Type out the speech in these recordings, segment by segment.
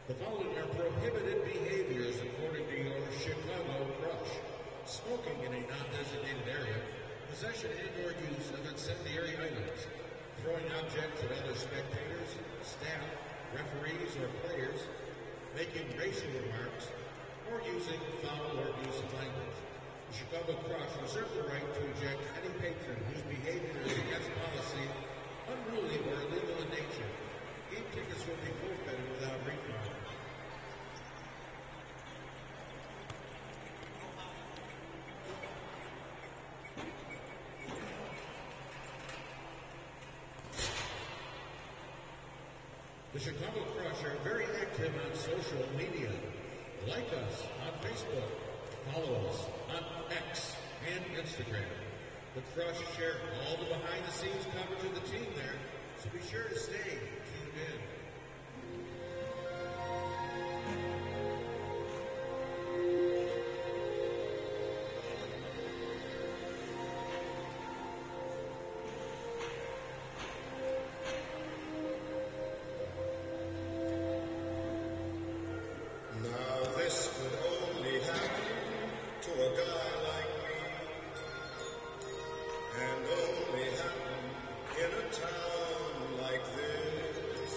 The following are prohibited behaviors according to your Chicago crush. Smoking in a non-designated area, possession and/or use of incendiary items, throwing objects at other spectators, staff, referees, or players, making racial remarks, or using foul or abusive language. The Chicago Crush reserves the right to eject any patron whose behavior is against policy, unruly, or illegal in nature. Game tickets will be forfeited without refund. The Chicago Crush are very active on social media. Like us on Facebook, follow us on X and Instagram. The Crush share all the behind-the-scenes coverage of the team there, so be sure to stay tuned in. Now this could only happen to a guy like me, and only happen in a town like this.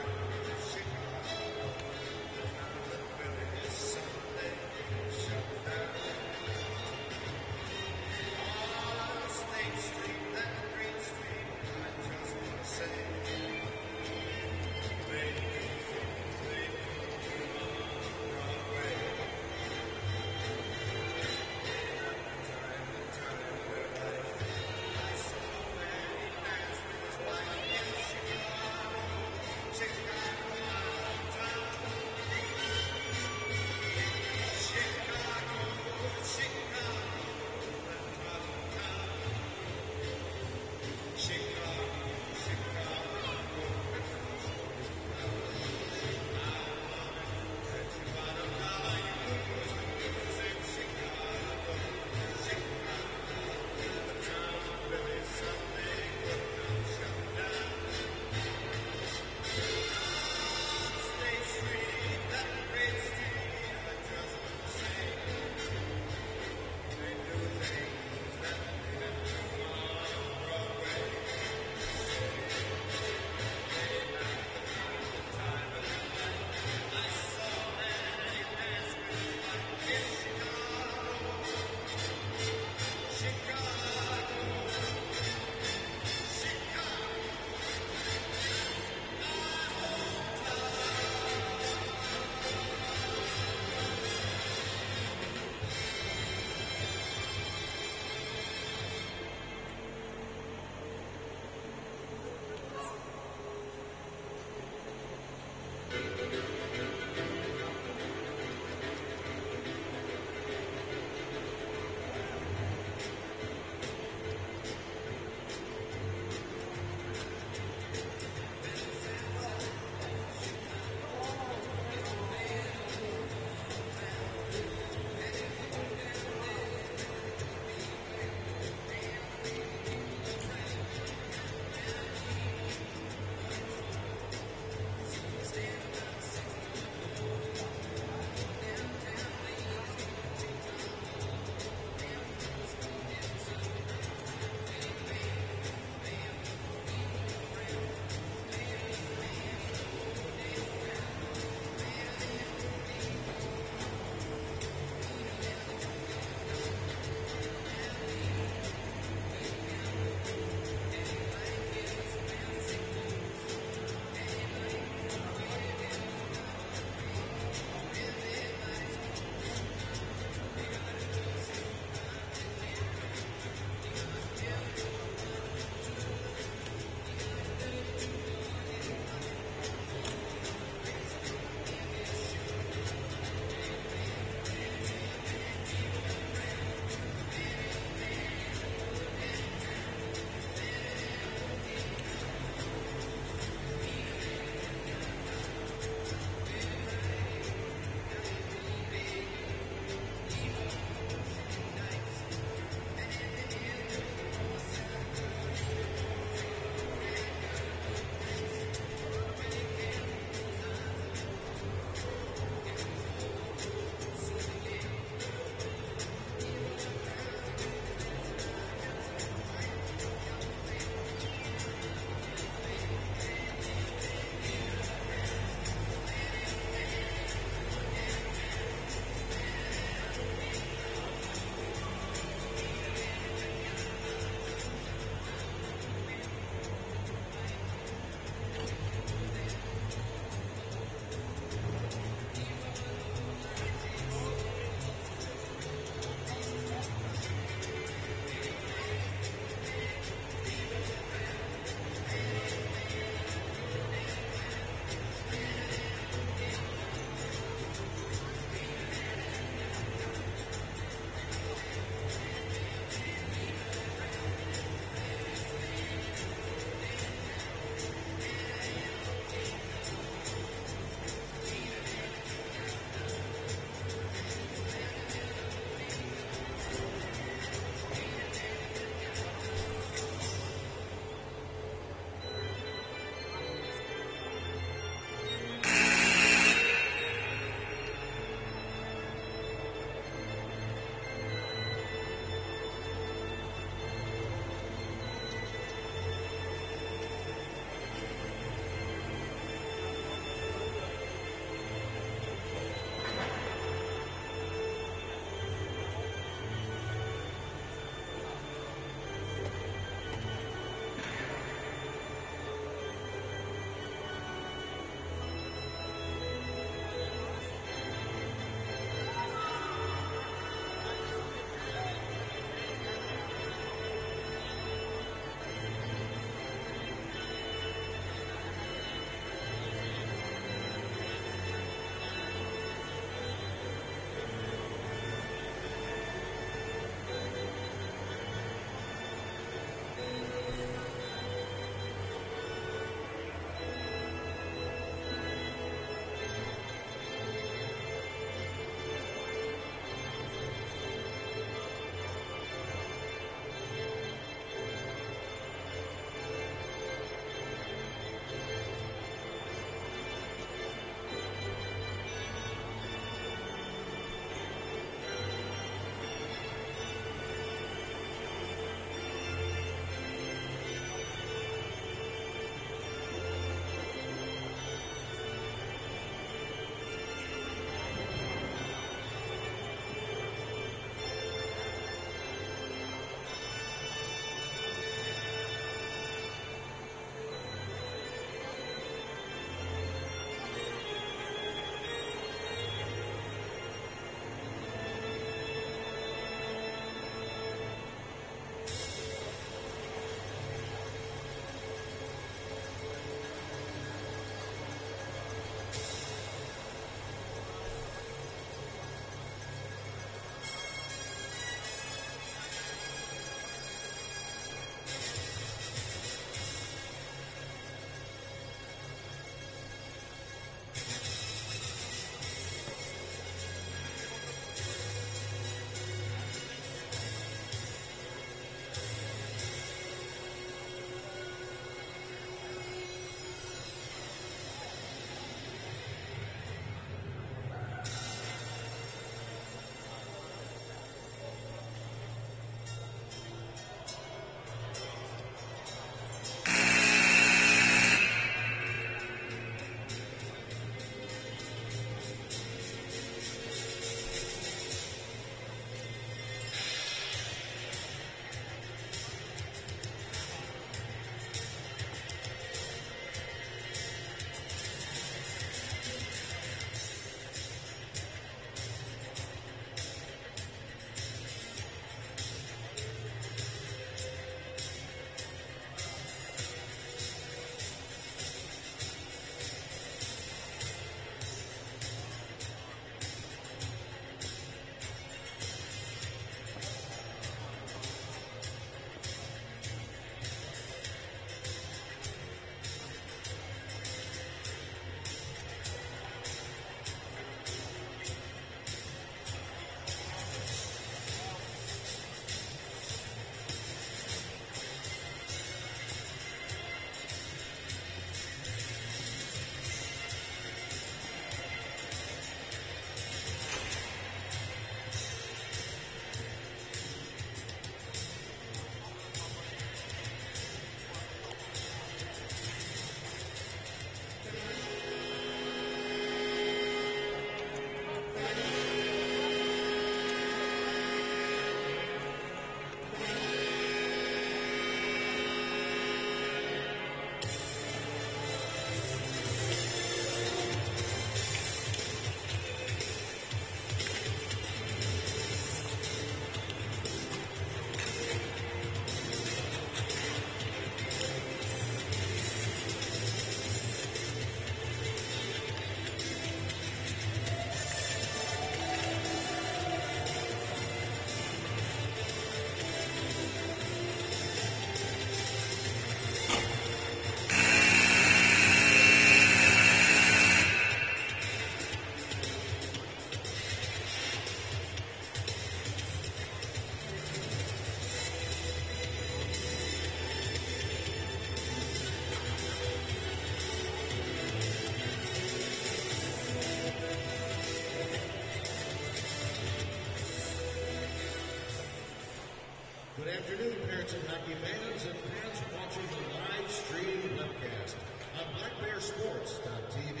attention hockey fans and fans watching the live stream webcast on BlackBearSports.tv.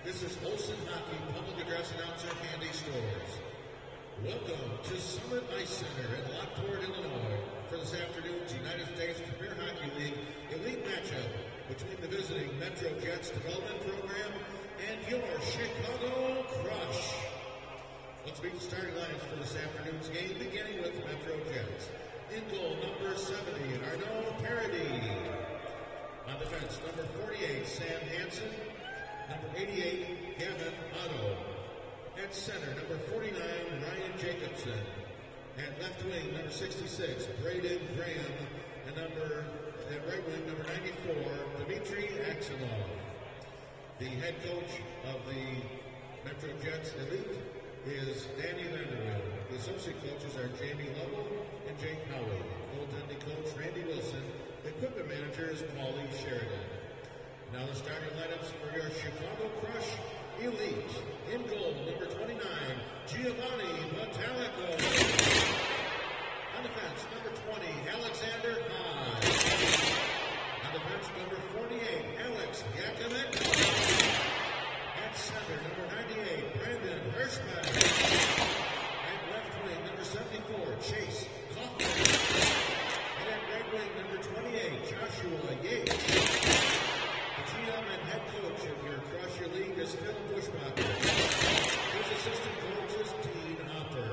This is Olsen Hockey Public Address Announcer Handy Stores. Welcome to Summit Ice Center in Lockport, Illinois for this afternoon's United States Premier Hockey League elite matchup between the visiting Metro Jets Development Program and your Chicago Crush. Let's meet the starting lineups for this afternoon's game, beginning with Metro Jets. In goal, number 70, Arnaud Paradis. On defense, number 48, Sam Hansen. Number 88, Gavin Otto. At center, number 49, Ryan Jacobson. At left wing, number 66, Braden Graham. And at right wing, number 94, Dmitry Axelov. The head coach of the Metro Jets Elite is Danny Vanderwill. The associate coaches are Jamie Lovell and Jake Howey. Goaltending coach Randy Wilson. The equipment manager is Paulie Sheridan. Now the starting lineups for your Chicago Crush Elite. In goal, number 29, Giovanni Metallico. On defense, number 20, Alexander Haas. On defense, number 48, Alex Yakimek. At center, number 98, Brandon Hirschman. At left wing, number 74, Chase Kaufman. And at right wing, number 28, Joshua Yates. The GM and head coach of your Crush Your League is Phil Bushbacher. His assistant coach is Dean Hopper.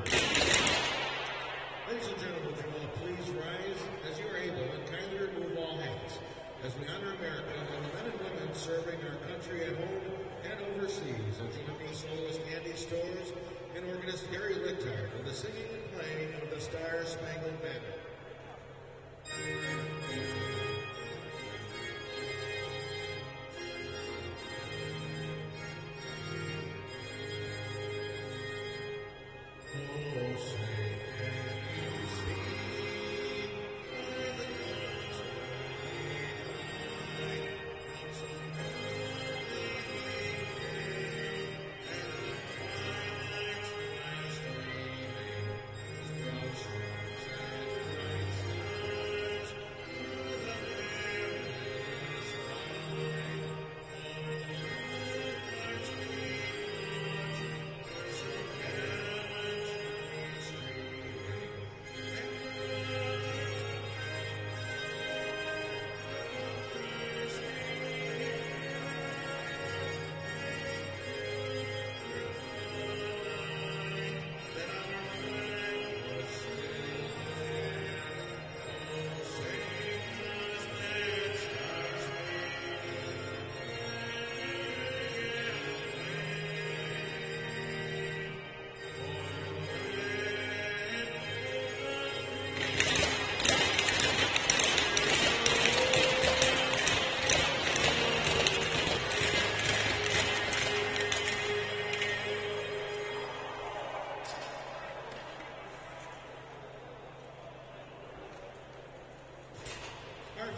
Ladies and gentlemen, would you all please rise as you are able and kindly remove all hats as we honor America and the men and women serving our country at home and overseas. And join me, soloist Andy Stores and organist Gary Lichtard with the singing and playing of the Star Spangled Banner.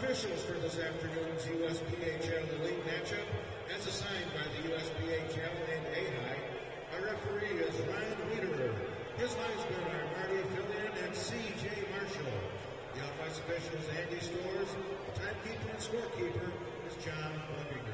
Officials for this afternoon's USPHL Elite matchup, as assigned by the USPHL and AHI, our referee is Ryan Wiederer. His linesmen are Marty Fillion and C.J. Marshall. The off-ice official is Andy Stores. The timekeeper and scorekeeper is John Buckingham.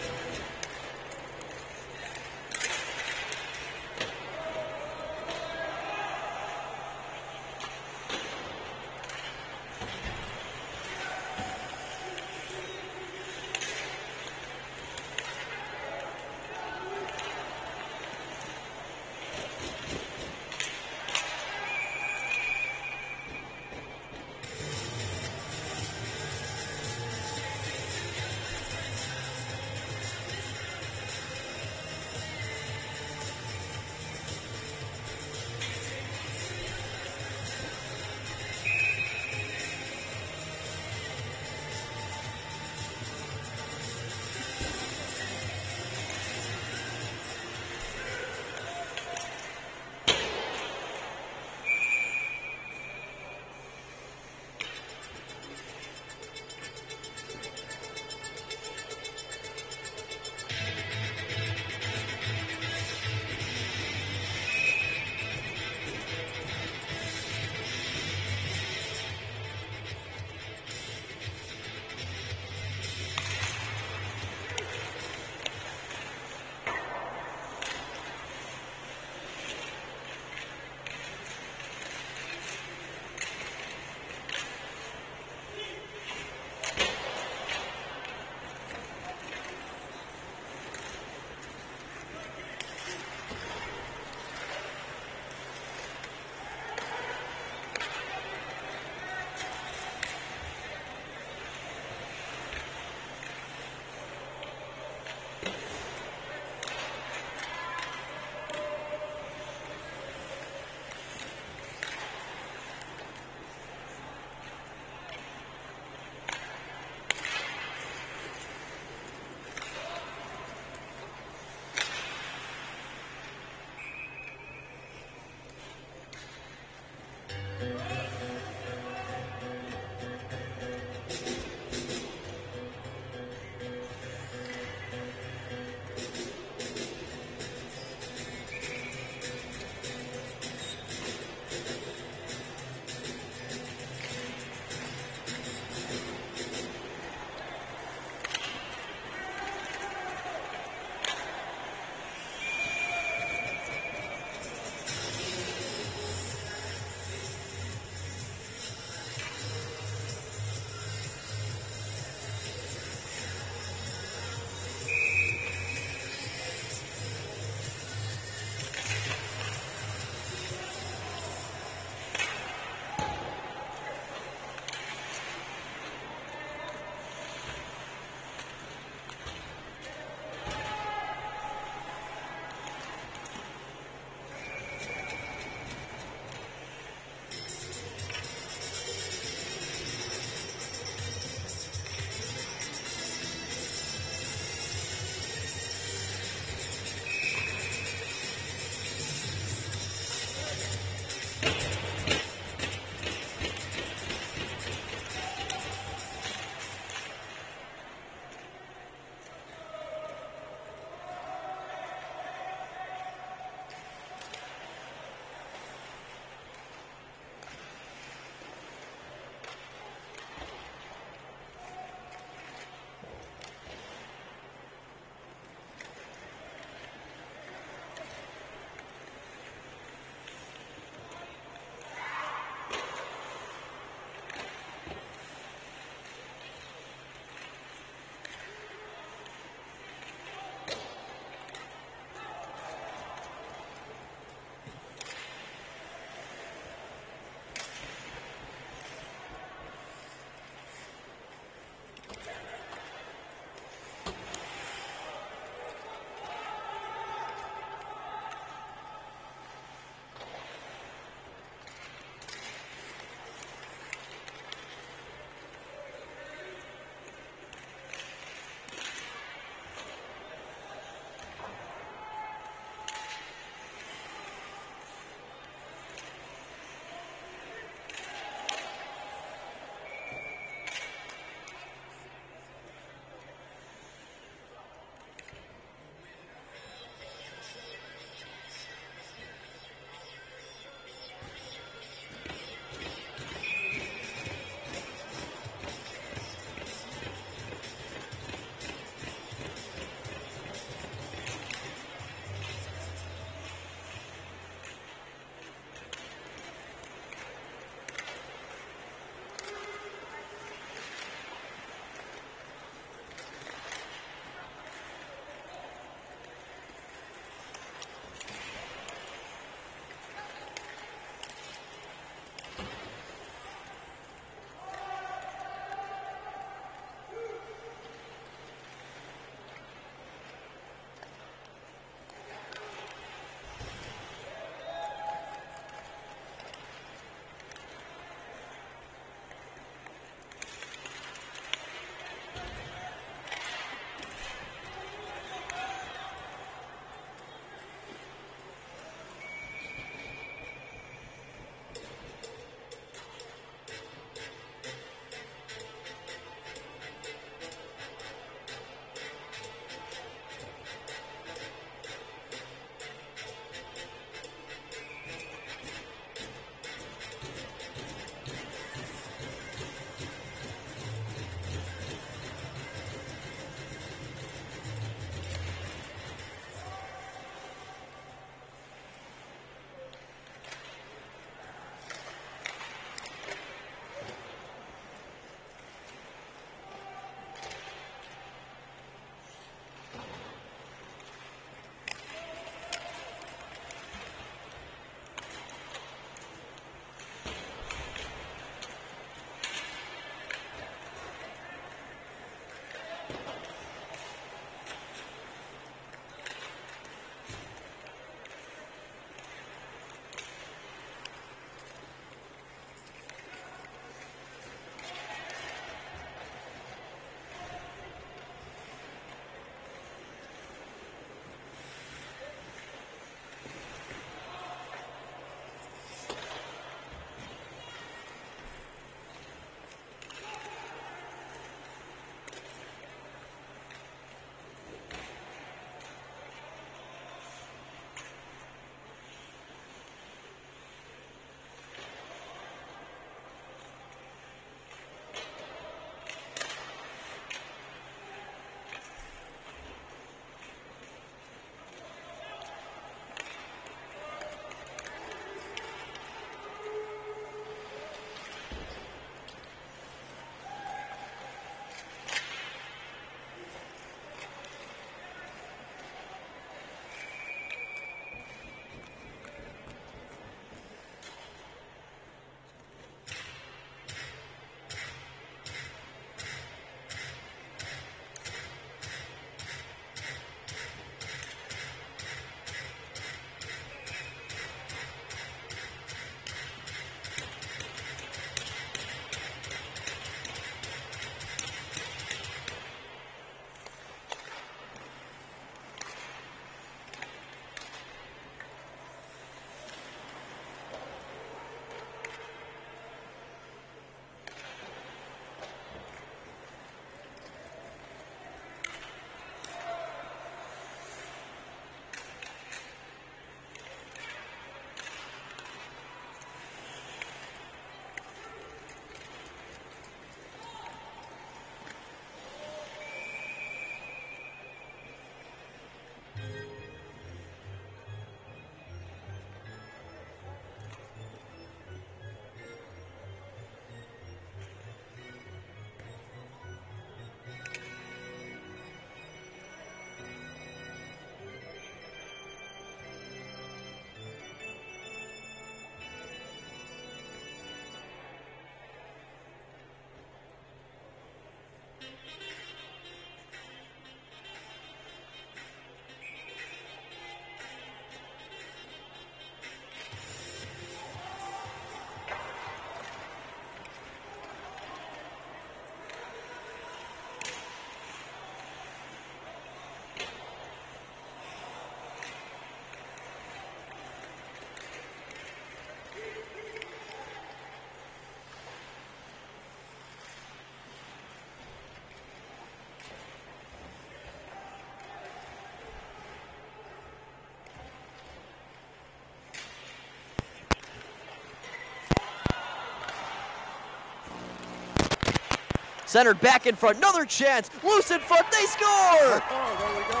Centered back in front, another chance. Loose in front, they score! Oh, there we go.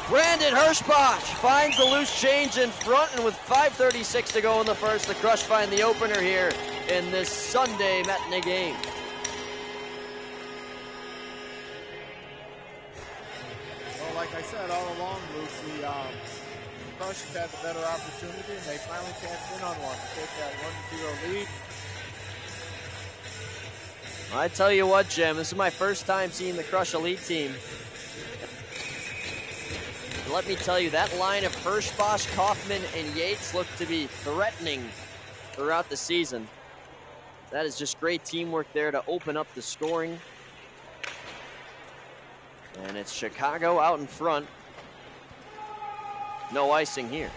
Brandon Hirschbach finds the loose change in front, and with 5:36 to go in the first, the Crush find the opener here in this Sunday matinee game. Well, like I said all along, Luke, the Crush has had the better opportunity, and they finally cashed in on one to take that 1-0 lead. I tell you what, Jim, this is my first time seeing the Crush Elite team. And let me tell you, that line of Hirschbach, Kaufman, and Yates look to be threatening throughout the season. That is just great teamwork there to open up the scoring. And it's Chicago out in front. No icing here.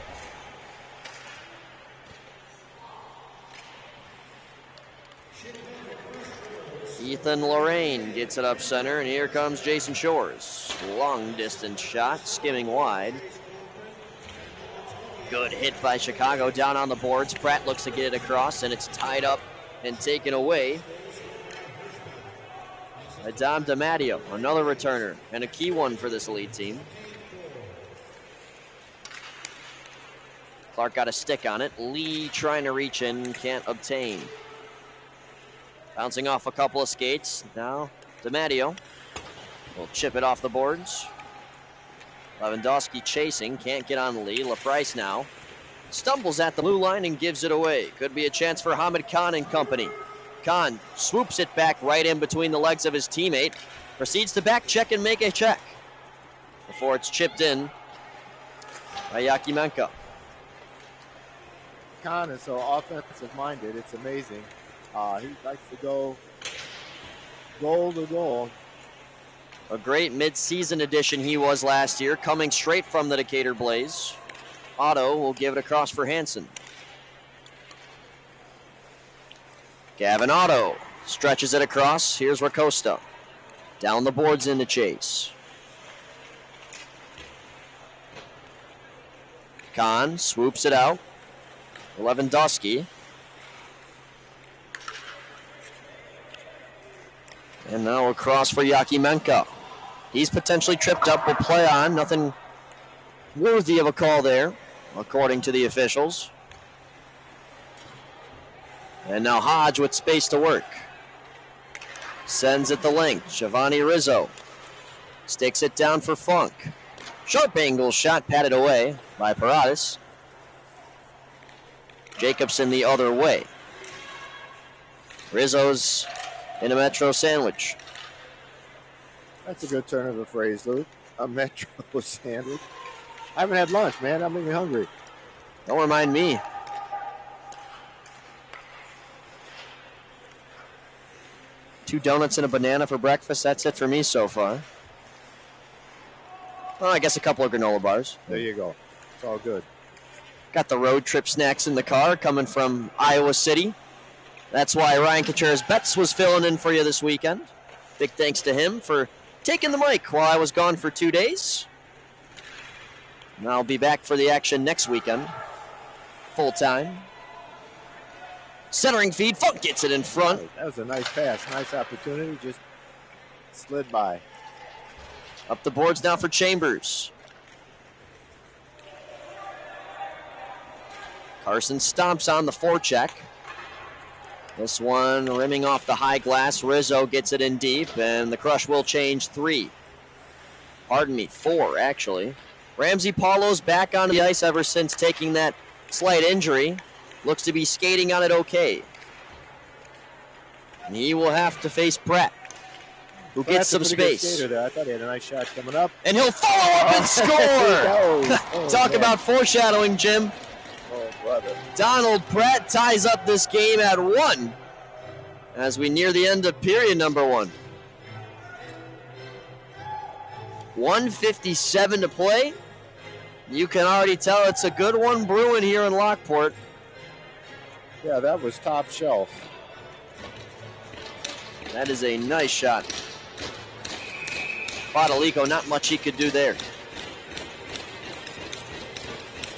Ethan Lorraine gets it up center, and here comes Jason Shores. Long distance shot, skimming wide. Good hit by Chicago down on the boards. Pratt looks to get it across, and it's tied up and taken away by Dom DiMatteo, another returner, and a key one for this Elite team. Clark got a stick on it. Lee trying to reach in, can't obtain. Bouncing off a couple of skates. Now DiMatteo will chip it off the boards. Lewandowski chasing, can't get on Lee. LaPrice now stumbles at the blue line and gives it away. Could be a chance for Hamid Khan and company. Khan swoops it back right in between the legs of his teammate. Proceeds to back check and make a check before it's chipped in by Yakimenko. Khan is so offensive-minded, it's amazing. He likes to go goal to goal. A great mid-season addition he was last year, coming straight from the Decatur Blaze. Otto will give it across for Hansen. Gavin Otto stretches it across. Here's Racosta. Down the boards in the chase. Khan swoops it out. Lewandowski. And now across for Yakimenko. He's potentially tripped up, will play on. Nothing worthy of a call there, according to the officials. And now Hodge with space to work. Sends it the length. Giovanni Rizzo sticks it down for Funk. Sharp angle shot patted away by Paradas. Jacobson the other way. Rizzo's in a Metro sandwich. That's a good turn of the phrase, Luke. A Metro sandwich. I haven't had lunch, man. I'm really hungry. Don't remind me. Two donuts and a banana for breakfast. That's it for me so far. Well, I guess a couple of granola bars. There you go. It's all good. Got the road trip snacks in the car coming from Iowa City. That's why Ryan Contreras Betts was filling in for you this weekend. Big thanks to him for taking the mic while I was gone for 2 days. And I'll be back for the action next weekend. Full time. Centering feed. Funk gets it in front. That was a nice pass. Nice opportunity. Just slid by. Up the boards now for Chambers. Carson stomps on the forecheck. This one rimming off the high glass. Rizzo gets it in deep, and the Crush will change 3. Pardon me, 4, actually. Ramsey Paulo's back onto the ice ever since taking that slight injury. Looks to be skating on it okay. And he will have to face Pratt, who gets some space. I thought he had a nice shot coming up. And he'll follow up and score! Talk about foreshadowing, Jim. Oh, brother. Donald Pratt ties up this game at 1 as we near the end of period number 1. 1:57 to play. You can already tell it's a good one brewing here in Lockport. Yeah, that was top shelf. That is a nice shot. Badalico, not much he could do there.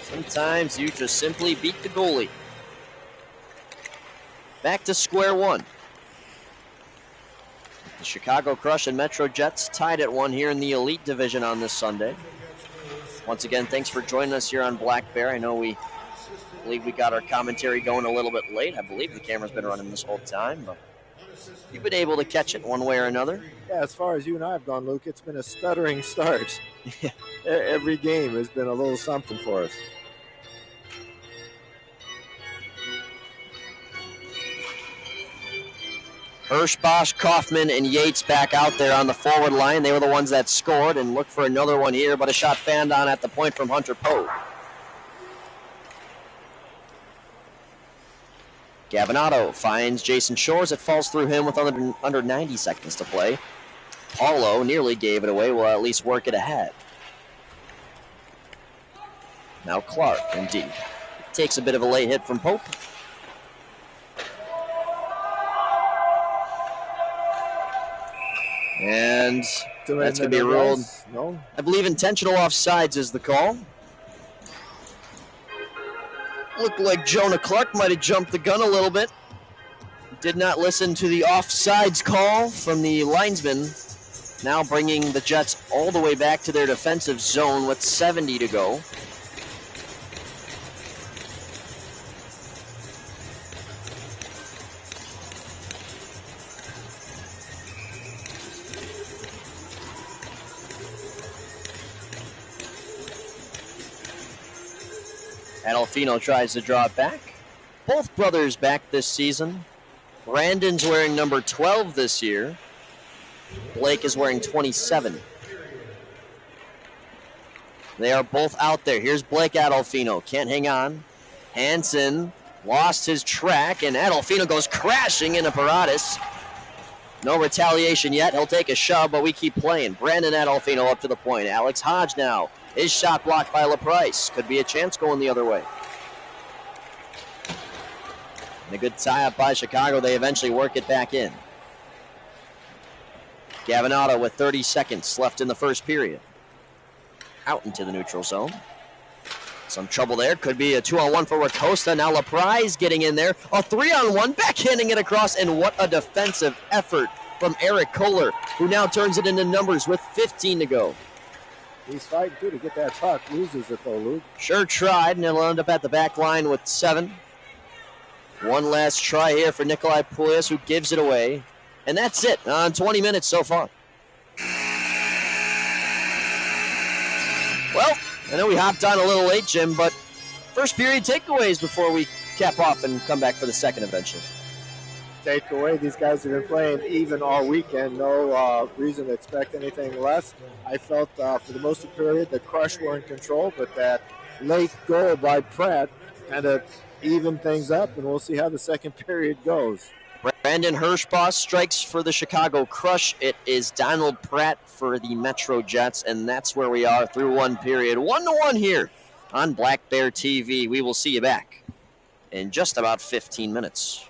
Sometimes you just simply beat the goalie. Back to square one. The Chicago Crush and Metro Jets tied at 1 here in the Elite Division on this Sunday. Once again, thanks for joining us here on Black Bear. I know we believe we got our commentary going a little bit late. I believe the camera's been running this whole time, but you've been able to catch it one way or another. Yeah, as far as you and I have gone, Luke, it's been a stuttering start. Every game has been a little something for us. Hirschbosch, Kaufman, and Yates back out there on the forward line. They were the ones that scored, and look for another one here, but a shot fanned on at the point from Hunter Poe. Gavinato finds Jason Shores. It falls through him with under 90 seconds to play. Paulo nearly gave it away. Will at least work it ahead. Now Clark, indeed. Takes a bit of a late hit from Pope. And that's going to be ruled. No. I believe intentional offsides is the call. Looked like Jonah Clark might have jumped the gun a little bit. Did not listen to the offsides call from the linesman. Now bringing the Jets all the way back to their defensive zone with 70 to go. Adolfino tries to draw it back. Both brothers back this season. Brandon's wearing number 12 this year. Blake is wearing 27. They are both out there. Here's Blake Adolfino. Can't hang on. Hansen lost his track, and Adolfino goes crashing into Paradas. No retaliation yet. He'll take a shove, but we keep playing. Brandon Adolfino up to the point. Alex Hodge now. His shot blocked by LaPrice. Could be a chance going the other way. And a good tie-up by Chicago. They eventually work it back in. Gavinato with 30 seconds left in the first period. Out into the neutral zone. Some trouble there. Could be a 2-on-1 for Racosta. Now LaPrice getting in there. A 3-on-1, backhanding it across. And what a defensive effort from Eric Kohler, who now turns it into numbers with 15 to go. He's fighting too to get that puck. Loses it though, Luke. Sure tried, and he'll end up at the back line with 7. One last try here for Nikolai Poulias, who gives it away. And that's it on 20 minutes so far. Well, I know we hopped on a little late, Jim, but first period takeaways before we cap off and come back for the second eventually. Takeaway, these guys have been playing even all weekend. No reason to expect anything less. I felt for the most of the period the Crush were in control, but that late goal by Pratt kind of evened things up, and we'll see how the second period goes. Brandon Hirschbosch strikes for the Chicago Crush. It is Donald Pratt for the Metro Jets, and that's where we are through one period. 1-1 here on Black Bear TV. We will see you back in just about 15 minutes.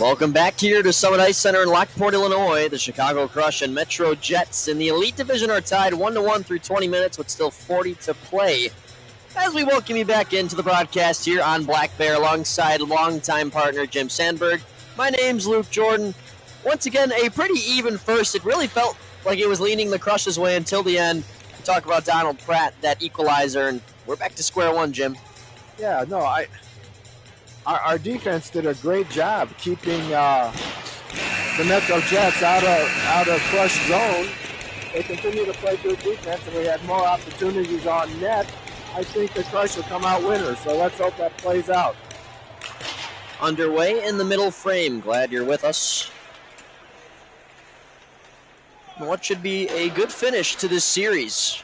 Welcome back here to Summit Ice Center in Lockport, Illinois. The Chicago Crush and Metro Jets in the Elite Division are tied 1-1 through 20 minutes with still 40 to play. As we welcome you back into the broadcast here on Black Bear alongside longtime partner Jim Sandberg. My name's Luke Jordan. Once again, a pretty even first. It really felt like it was leaning the Crush's way until the end. We talk about Donald Pratt, that equalizer, and we're back to square one, Jim. Yeah, no, Our defense did a great job keeping the Metro Jets out of Crush zone. They continue to play good defense, and we had more opportunities on net. I think the Crush will come out winners, so let's hope that plays out. Underway in the middle frame. Glad you're with us. What should be a good finish to this series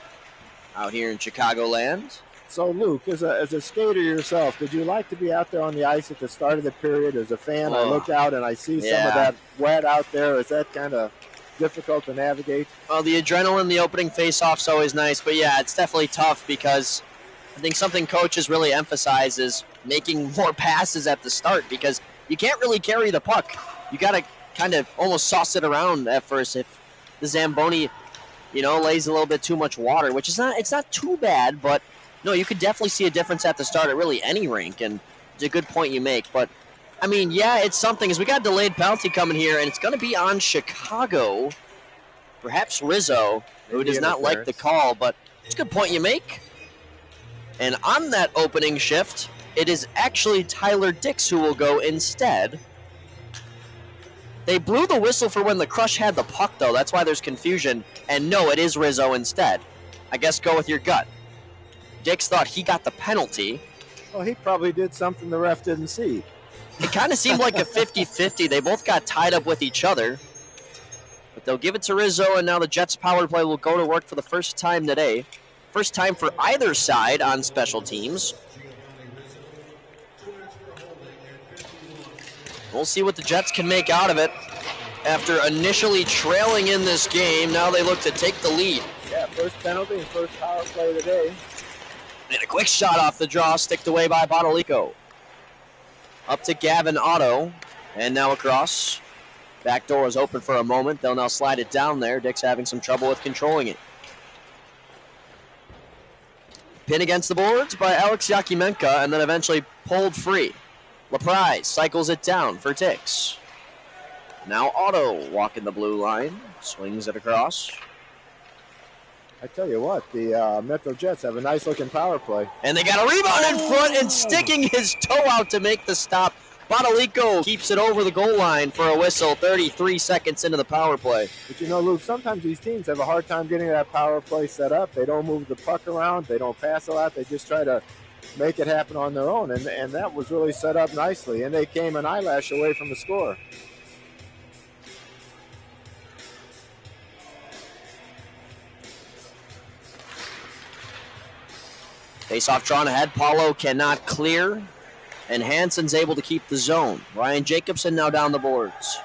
out here in Chicagoland. So, Luke, as a skater yourself, did you like to be out there on the ice at the start of the period? As a fan, I look out and I see some of that wet out there. Is that kind of difficult to navigate? Well, the adrenaline, the opening face-off's always nice, but yeah, it's definitely tough because I think something coaches really emphasize is making more passes at the start because you can't really carry the puck. You got to kind of almost sauce it around at first if the Zamboni, lays a little bit too much water, which is it's not too bad, but no, you could definitely see a difference at the start at really any rink, and it's a good point you make. But, I mean, yeah, it's something. As we got a delayed penalty coming here, and it's going to be on Chicago, perhaps Rizzo, who does not like the call, but it's a good point you make. And on that opening shift, it is actually Tyler Dix who will go instead. They blew the whistle for when the Crush had the puck, though. That's why there's confusion. And no, it is Rizzo instead. I guess go with your gut. Dix thought he got the penalty. Well, he probably did something the ref didn't see. It kind of seemed like a 50-50. They both got tied up with each other. But they'll give it to Rizzo, and now the Jets' power play will go to work for the first time today. First time for either side on special teams. We'll see what the Jets can make out of it. After initially trailing in this game, now they look to take the lead. Yeah, first penalty and first power play today. And a quick shot off the draw, sticked away by Bottalico. Up to Gavin Otto, and now across. Back door is open for a moment. They'll now slide it down there. Dick's having some trouble with controlling it. Pin against the boards by Alex Yakimenka, and then eventually pulled free. LaPrise cycles it down for Dix. Now Otto walking the blue line, swings it across. I tell you what, the Metro Jets have a nice-looking power play. And they got a rebound in front and sticking his toe out to make the stop. Bottalico keeps it over the goal line for a whistle 33 seconds into the power play. But Luke, sometimes these teams have a hard time getting that power play set up. They don't move the puck around. They don't pass a lot. They just try to make it happen on their own. And that was really set up nicely. And they came an eyelash away from the score. Face-off drawn ahead. Paulo cannot clear, and Hansen's able to keep the zone. Ryan Jacobson now down the boards.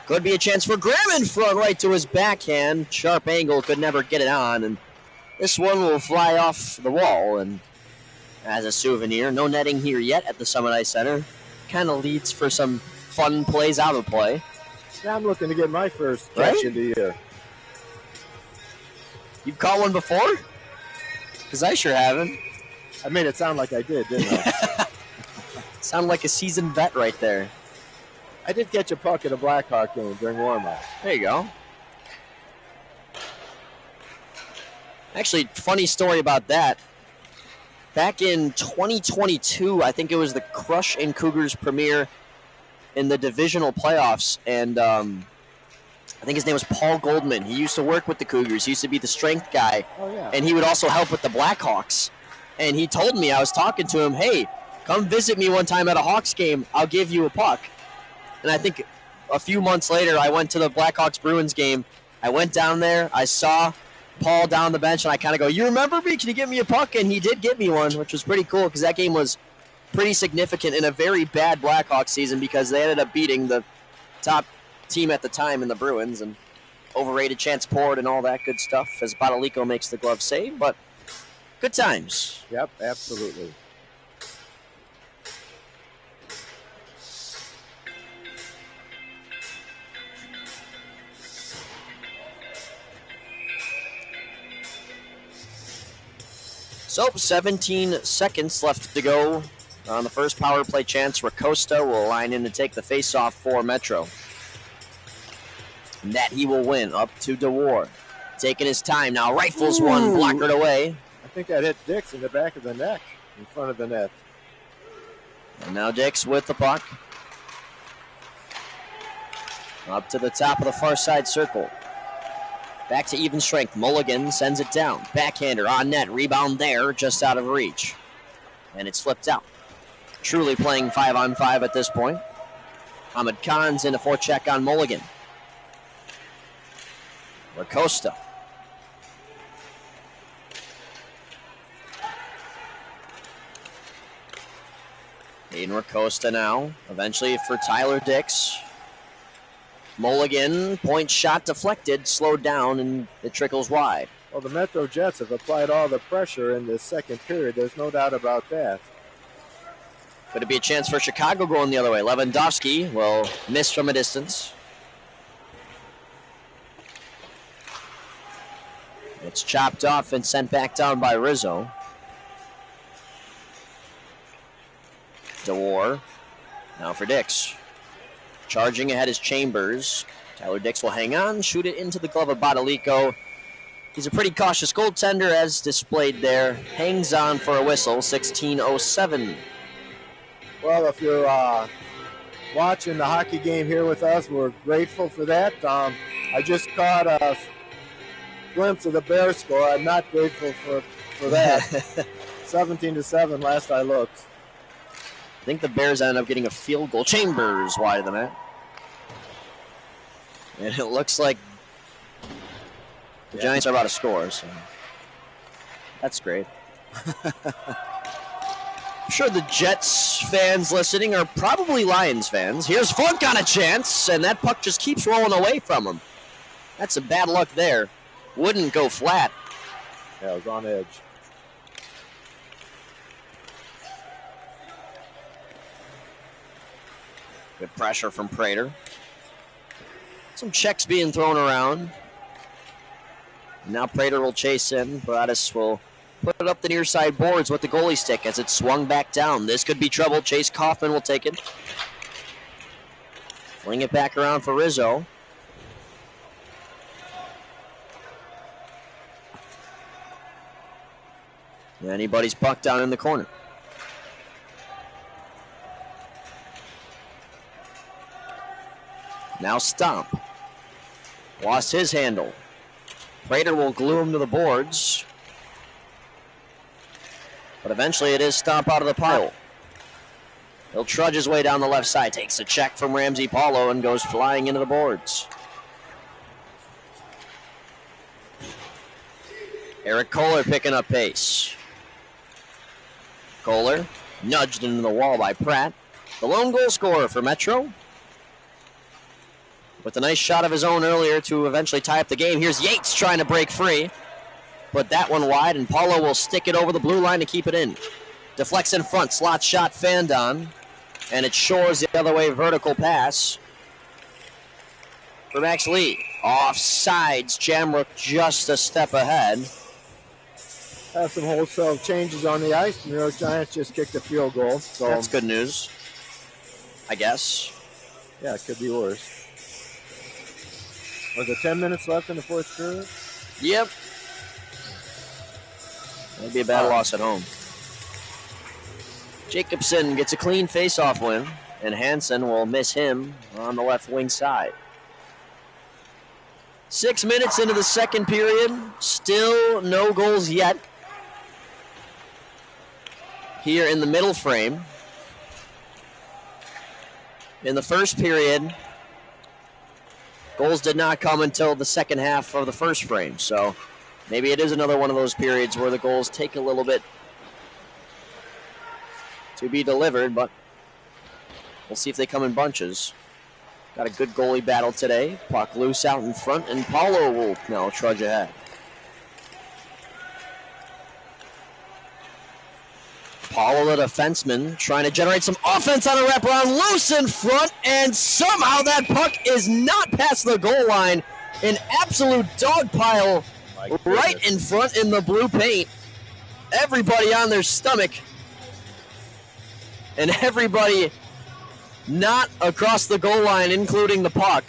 Could be a chance for Graham in front, right to his backhand. Sharp angle, could never get it on, and this one will fly off the wall. And as a souvenir, no netting here yet at the Summit Ice Center. Kind of leads for some fun plays out of play. Now I'm looking to get my first catch of the year. You've caught one before? Because I sure haven't. I made it sound like I did, didn't I? Sound like a seasoned vet right there. I did catch a puck at a Blackhawk game during warm-up. There you go. Actually, funny story about that. Back in 2022, I think it was the Crush and Cougars premiere in the divisional playoffs, and I think his name was Paul Goldman. He used to work with the Cougars. He used to be the strength guy, and he would also help with the Blackhawks. And he told me, I was talking to him, hey, come visit me one time at a Hawks game. I'll give you a puck. And I think a few months later, I went to the Blackhawks-Bruins game. I went down there. I saw Paul down the bench, and I kind of go, you remember me? Can you give me a puck? And he did get me one, which was pretty cool because that game was pretty significant in a very bad Blackhawks season because they ended up beating the top team at the time in the Bruins and overrated Chance Port and all that good stuff as Bottalico makes the glove save. But good times. Yep, absolutely. So 17 seconds left to go on the first power play chance. Racosta will line in to take the face-off for Metro. And that he will win up to DeWar. Taking his time now, rifles one, blockered away. I think that hit Dix in the back of the neck, in front of the net. And now Dix with the puck. Up to the top of the far side circle. Back to even strength. Mulligan sends it down. Backhander on net. Rebound there, just out of reach. And it's flipped out. Truly playing 5-on-5 at this point. Ahmed Khan's in a forecheck on Mulligan. Racosta. Aiden Racosta now. Eventually for Tyler Dix. Mulligan, point shot deflected, slowed down, and it trickles wide. Well, the Metro Jets have applied all the pressure in the second period. There's no doubt about that. Could it be a chance for Chicago going the other way? Lewandowski will miss from a distance. It's chopped off and sent back down by Rizzo. DeWar. Now for Dix. Charging ahead is Chambers. Tyler Dix will hang on, shoot it into the glove of Badalico. He's a pretty cautious goaltender, as displayed there. Hangs on for a whistle, 16:07. Well, if you're watching the hockey game here with us, we're grateful for that. I just caught a glimpse of the Bears score. I'm not grateful for that. 17-7 last I looked. I think the Bears ended up getting a field goal. Chambers wide of the net. And it looks like the Giants are about to score, so that's great. I'm sure the Jets fans listening are probably Lions fans. Here's Funk on a chance, and that puck just keeps rolling away from him. That's some bad luck there. Wouldn't go flat. Yeah, it was on edge. Good pressure from Prater. Some checks being thrown around. Now Prater will chase in. Baradas will put it up the near side boards with the goalie stick as it's swung back down. This could be trouble. Chase Kaufman will take it. Fling it back around for Rizzo. Anybody's puck down in the corner. Now Stomp. Lost his handle. Prater will glue him to the boards. But eventually it is Stomp out of the pile. He'll trudge his way down the left side. Takes a check from Ramsey Paulo and goes flying into the boards. Eric Kohler picking up pace. Kohler nudged into the wall by Pratt. The lone goal scorer for Metro. With a nice shot of his own earlier to eventually tie up the game. Here's Yates trying to break free. Put that one wide, and Paulo will stick it over the blue line to keep it in. Deflects in front, slot shot fanned on. And it shores the other way, vertical pass for Max Lee. Offsides, Jamrook just a step ahead. Have some wholesale changes on the ice. New York Giants just kicked a field goal. So that's good news, I guess. Yeah, it could be worse. Was it 10 minutes left in the fourth period? Yep. That'd be a bad loss at home. Jacobson gets a clean face-off win, and Hansen will miss him on the left wing side. 6 minutes into the second period. Still no goals yet. Here in the middle frame. In the first period, goals did not come until the second half of the first frame. So maybe it is another one of those periods where the goals take a little bit to be delivered, but we'll see if they come in bunches. Got a good goalie battle today. Puck loose out in front, and Paulo will now trudge ahead. Paulo, the defenseman, trying to generate some offense on a wraparound, loose in front, and somehow that puck is not past the goal line. An absolute dog pile right in front in the blue paint. everybody on their stomach and everybody not across the goal line, including the puck.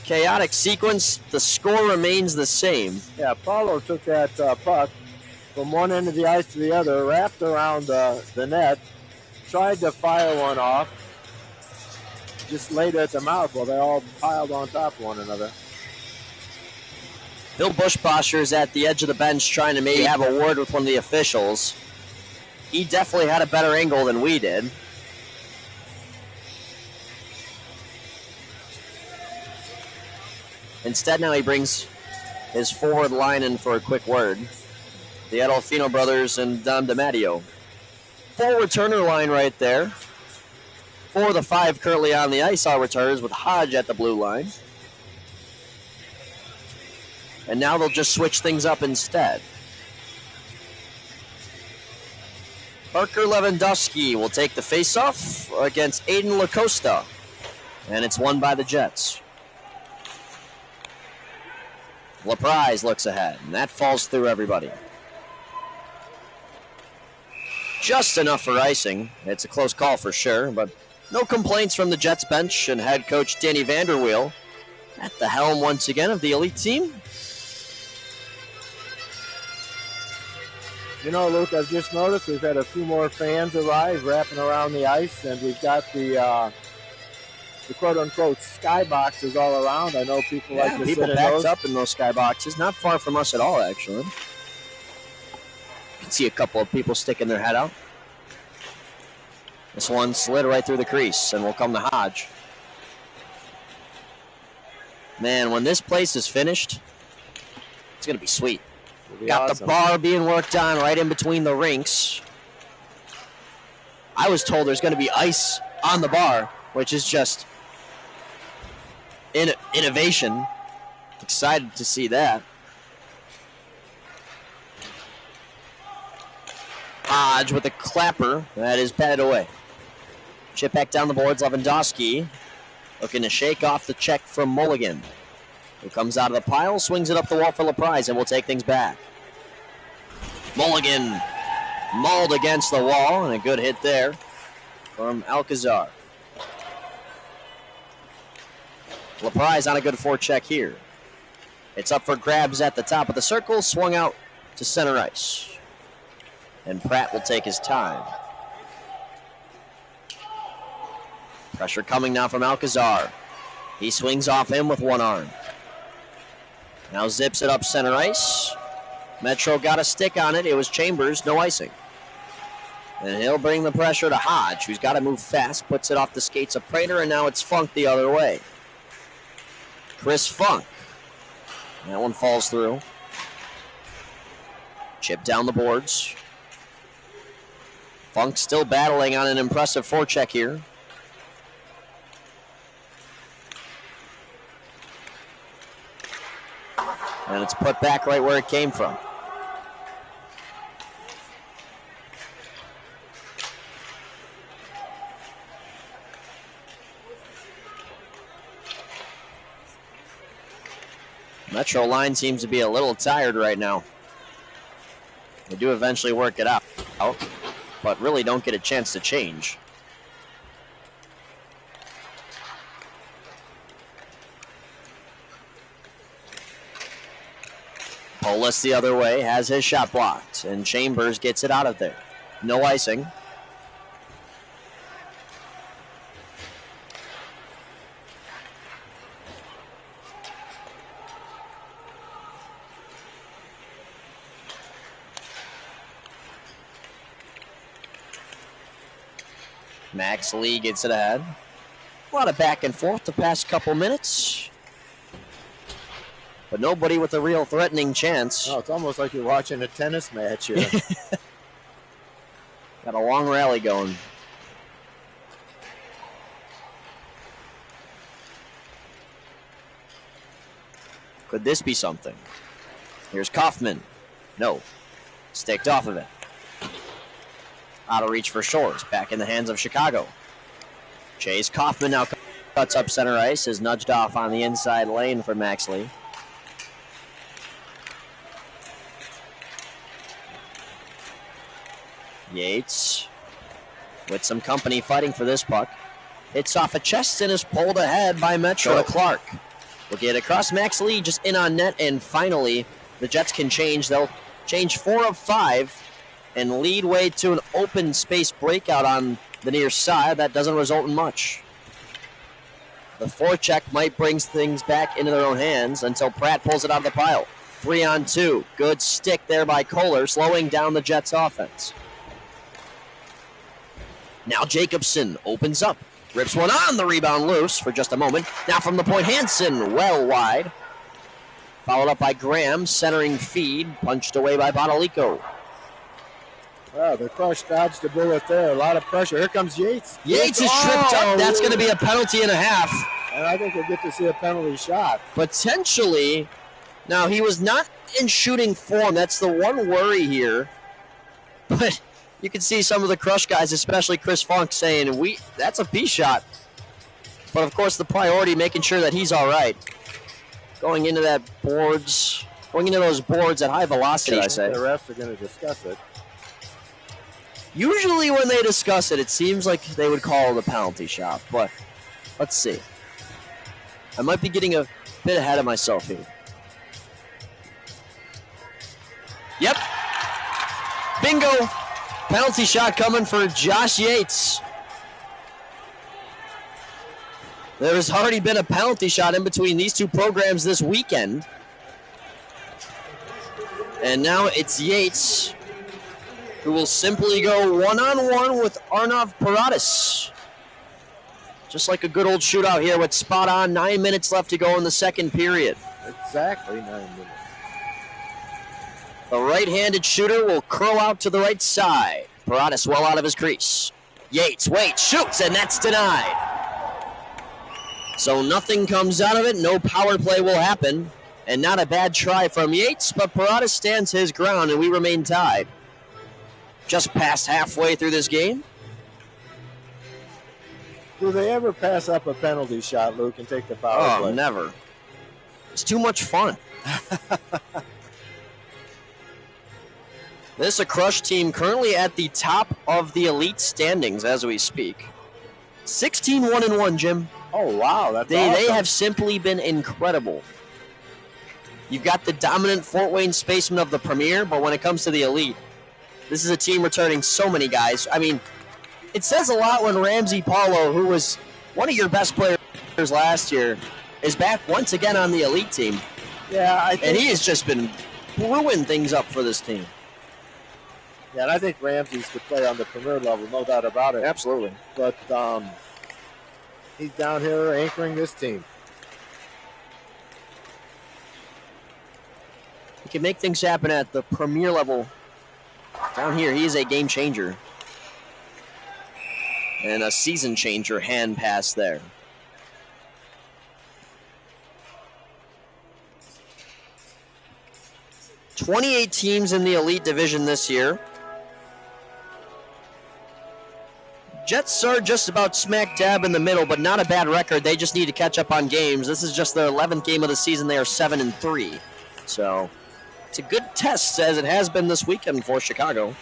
Chaotic sequence. The score remains the same. Yeah, Paulo took that puck from one end of the ice to the other, wrapped around the net, tried to fire one off, just laid it at the mouth while they all piled on top of one another. Bill Bushbosher is at the edge of the bench trying to maybe have a word with one of the officials. He definitely had a better angle than we did. Instead, now he brings his forward line in for a quick word. The Adolfino brothers and Don DiMatteo. Full returner line right there. 4 of the 5 currently on the ice are returners with Hodge at the blue line. And now they'll just switch things up instead. Parker Lewandowski will take the faceoff against Aiden LaCosta. And it's won by the Jets. LaPrise looks ahead, and that falls through everybody. Just enough for icing. It's a close call for sure, but no complaints from the Jets bench and head coach Danny Vanderweel at the helm once again of the elite team. You know, Luke, I've just noticed we've had a few more fans arrive wrapping around the ice, and we've got the quote-unquote skyboxes all around. I know people like to people sit in packed those. up in those skyboxes. Not far from us at all, actually. You can see a couple of people sticking their head out. This one slid right through the crease and will come to Hodge. Man, when this place is finished, it's going to be sweet. Got awesome. the bar being worked on right in between the rinks. I was told there's going to be ice on the bar, which is just innovation. Excited to see that. Hodge with a clapper. That is batted away. Chip back down the boards. Lewandowski looking to shake off the check from Mulligan, who comes out of the pile, swings it up the wall for LaPrise, and will take things back. Mulligan mauled against the wall, and a good hit there from Alcazar. LaPrise on a good forecheck here. It's up for grabs at the top of the circle, swung out to center ice. And Pratt will take his time. Pressure coming now from Alcazar. He swings off him with one arm. Now zips it up center ice. Metro got a stick on it. It was Chambers, no icing. And he'll bring the pressure to Hodge, who's got to move fast, puts it off the skates of Prater, and now it's Funk the other way. Chris Funk. That one falls through. Chip down the boards. Funk still battling on an impressive forecheck here. And it's put back right where it came from. Metro line seems to be a little tired right now. They do eventually work it out, but really don't get a chance to change. Polis the other way, has his shot blocked, and Chambers gets it out of there. No icing. Max Lee gets it ahead. A lot of back and forth the past couple minutes. But nobody with a real threatening chance. Oh, it's almost like you're watching a tennis match here. Got a long rally going. Could this be something? Here's Kaufman. No. Sticked off of it. Out of reach for Shores. Back in the hands of Chicago. Chase Kaufman now cuts up center ice. Is nudged off on the inside lane for Max Lee. Yates with some company fighting for this puck. Hits off a chest and is pulled ahead by Metro to Clark. We'll get across Max Lee just in on net, and finally the Jets can change. They'll change 4 of 5 and lead way to an open space breakout on the near side. That doesn't result in much. The forecheck might bring things back into their own hands until Pratt pulls it out of the pile. 3-on-2. Good stick there by Kohler, slowing down the Jets' offense. Now Jacobson opens up. Rips one on the rebound loose for just a moment. Now from the point, Hansen well wide. Followed up by Graham, centering feed, punched away by Bodolico. Wow, the Crush dodged a bullet there. A lot of pressure. Here comes Yates. Yates is tripped up. That's going to be a penalty and a half. And I think we'll get to see a penalty shot. Potentially. Now, he was not in shooting form. That's the one worry here. But you can see some of the Crush guys, especially Chris Funk, saying, that's a P shot. But, of course, the priority, making sure that he's all right. Going into those boards at high velocity, I say. The refs are going to discuss it. Usually when they discuss it, it seems like they would call the penalty shot. But let's see. I might be getting a bit ahead of myself here. Yep. Bingo. Penalty shot coming for Josh Yates. There's already been a penalty shot in between these two programs this weekend. And now it's Yates who will simply go one-on-one with Arnav Paratis. Just like a good old shootout here with spot on 9 minutes left to go in the second period. Exactly 9 minutes. The right-handed shooter will curl out to the right side. Paratis well out of his crease. Yates waits, shoots, and that's denied. So nothing comes out of it. No power play will happen. And not a bad try from Yates, but Paratis stands his ground, and we remain tied. Just past halfway through this game. Do they ever pass up a penalty shot, Luke, and take the power play? Oh, never. It's too much fun. This is a Crush team currently at the top of the elite standings as we speak. 16-1-1, Jim. Oh, wow. That's They awesome. have simply been incredible. You've got the dominant Fort Wayne spaceman of the Premier, but when it comes to the elite, this is a team returning so many guys. I mean, it says a lot when Ramsey Paulo, who was one of your best players last year, is back once again on the elite team. Yeah, and he has just been brewing things up for this team. Yeah, and I think Ramsey's could play on the Premier level, no doubt about it. Absolutely. But he's down here anchoring this team. He can make things happen at the Premier level. Down here, he is a game changer. And a season changer hand pass there. "28 teams in the elite division this year. Jets are just about smack dab in the middle, but not a bad record. They just need to catch up on games. This is just their 11th game of the season. They are 7-3. So it's a good test, as it has been this weekend for Chicago.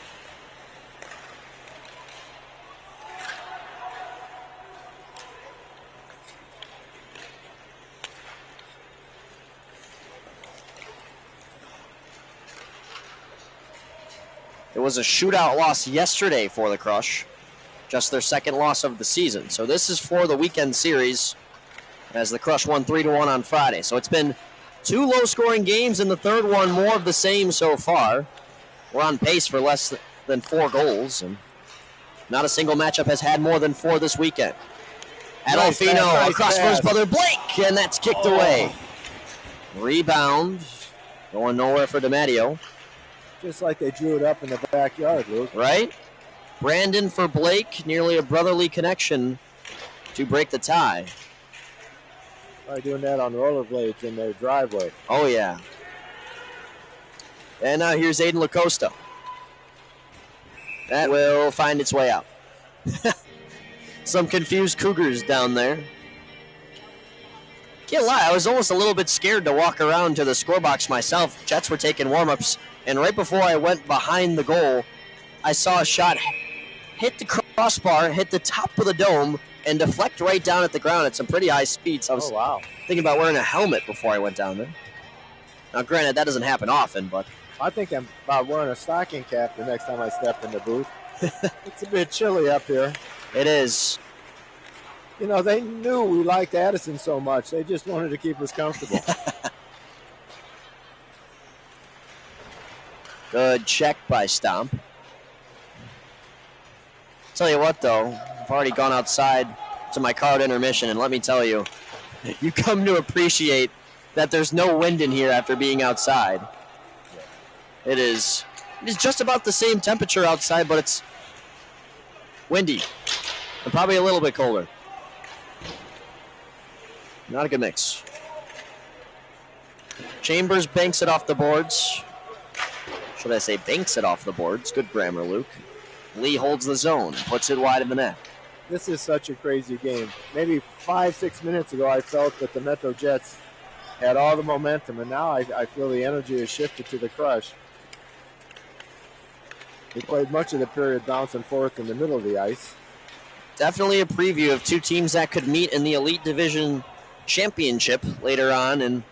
It was a shootout loss yesterday for the Crush. Just their second loss of the season. So this is for the weekend series, as the Crush won 3-1 on Friday. So it's been two low-scoring games, and the third one more of the same so far. We're on pace for less than 4 goals, and not a single matchup has had more than 4 this weekend. Adolfino across for his brother Blake, and that's kicked away. Rebound, going nowhere for DiMatteo. Just like they drew it up in the backyard, Luke. Right? Brandon for Blake, nearly a brotherly connection to break the tie. Probably doing that on rollerblades in their driveway. Oh, yeah. And now here's Aiden LaCosta. That will find its way out. Some confused Cougars down there. Can't lie, I was almost a little bit scared to walk around to the scorebox myself. Jets were taking warm-ups, and right before I went behind the goal, I saw a shot hit the crossbar, hit the top of the dome, and deflect right down at the ground at some pretty high speeds. So I was thinking about wearing a helmet before I went down there. Now, granted, that doesn't happen often, but I think I'm about wearing a stocking cap the next time I step in the booth. It's a bit chilly up here. It is. You know, they knew we liked Addison so much. They just wanted to keep us comfortable. Good check by Stomp. Tell you what, though, I've already gone outside to my car at intermission, and let me tell you, you come to appreciate that there's no wind in here after being outside. It is just about the same temperature outside, but it's windy and probably a little bit colder. Not a good mix. Chambers banks it off the boards. Should I say banks it off the boards? Good grammar, Luke. Lee holds the zone, puts it wide of the net. This is such a crazy game. Maybe 5-6 minutes ago, I felt that the Metro Jets had all the momentum, and now I feel the energy has shifted to the Crush. They played much of the period bouncing forth in the middle of the ice. Definitely a preview of two teams that could meet in the Elite Division Championship later on in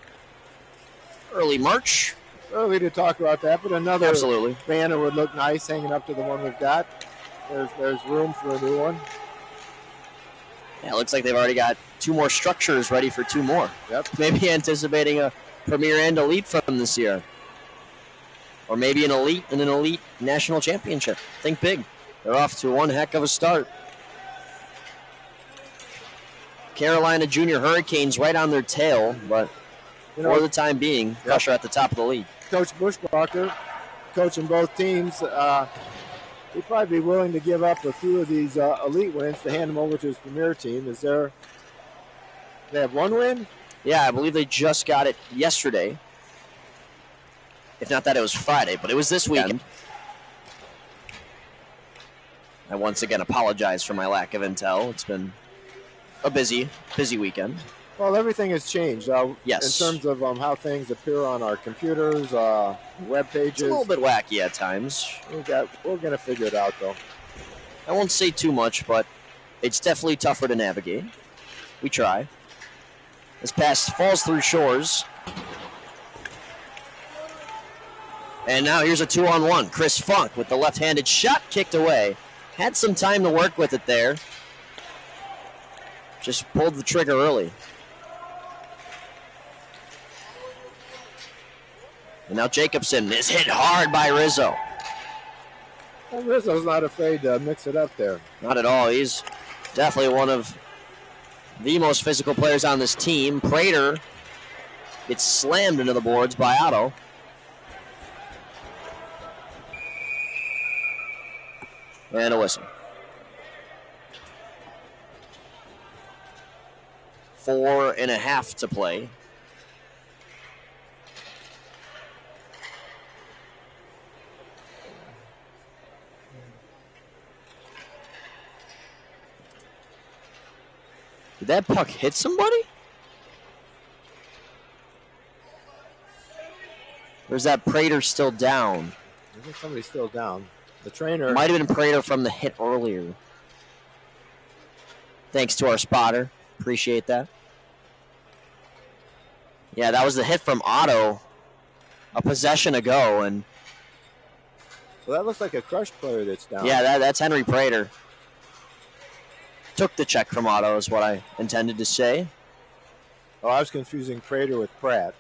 early March. Early to talk about that, but another Absolutely. banner would look nice hanging up to the one we've got. There's room for a new one. Yeah, it looks like they've already got 2 more structures ready for 2 more. Yep. Maybe anticipating a Premier and Elite from this year. Or maybe an Elite and an Elite National Championship. Think big. They're off to one heck of a start. Carolina Junior Hurricanes right on their tail, but for the time being, pressure at the top of the league. Coach Bushbacher, coaching both teams, he'd probably be willing to give up a few of these elite wins to hand them over to his premier team. They have 1 win? Yeah, I believe they just got it yesterday. If not that, it was Friday, but it was this weekend. I once again apologize for my lack of intel. It's been a busy weekend. Well, everything has changed. Yes. In terms of how things appear on our computers, web pages. It's a little bit wacky at times. We're going to figure it out, though. I won't say too much, but it's definitely tougher to navigate. We try. This pass falls through Shores. And now here's a 2-on-1. Chris Funk with the left-handed shot kicked away. Had some time to work with it there. Just pulled the trigger early. And now Jacobson is hit hard by Rizzo. Well, Rizzo's not afraid to mix it up there. Not at all. He's definitely one of the most physical players on this team. Prater gets slammed into the boards by Otto. And a whistle. 4.5 to play. Did that puck hit somebody? Or is that Prater still down? I think somebody's still down. The trainer. Might have been Prater from the hit earlier. Thanks to our spotter. Appreciate that. Yeah, that was the hit from Otto a possession ago. And Well, that looks like a Crush player that's down. yeah, that's Henry Prater. Took the check from Otto is what I intended to say. Oh, I was confusing Prater with Pratt.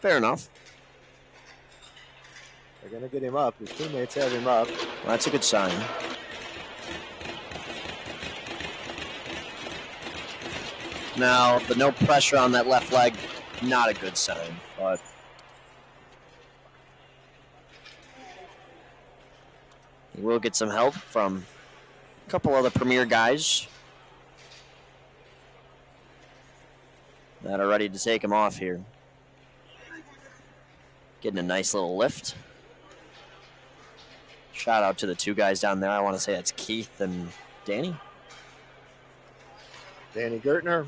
Fair enough. They're going to get him up. His teammates have him up. Well, that's a good sign. Now, the no pressure on that left leg, not a good sign, but he will get some help from a couple other premier guys that are ready to take him off here. Getting a nice little lift. Shout out to the 2 guys down there. I want to say that's Keith and Danny. Danny Gertner.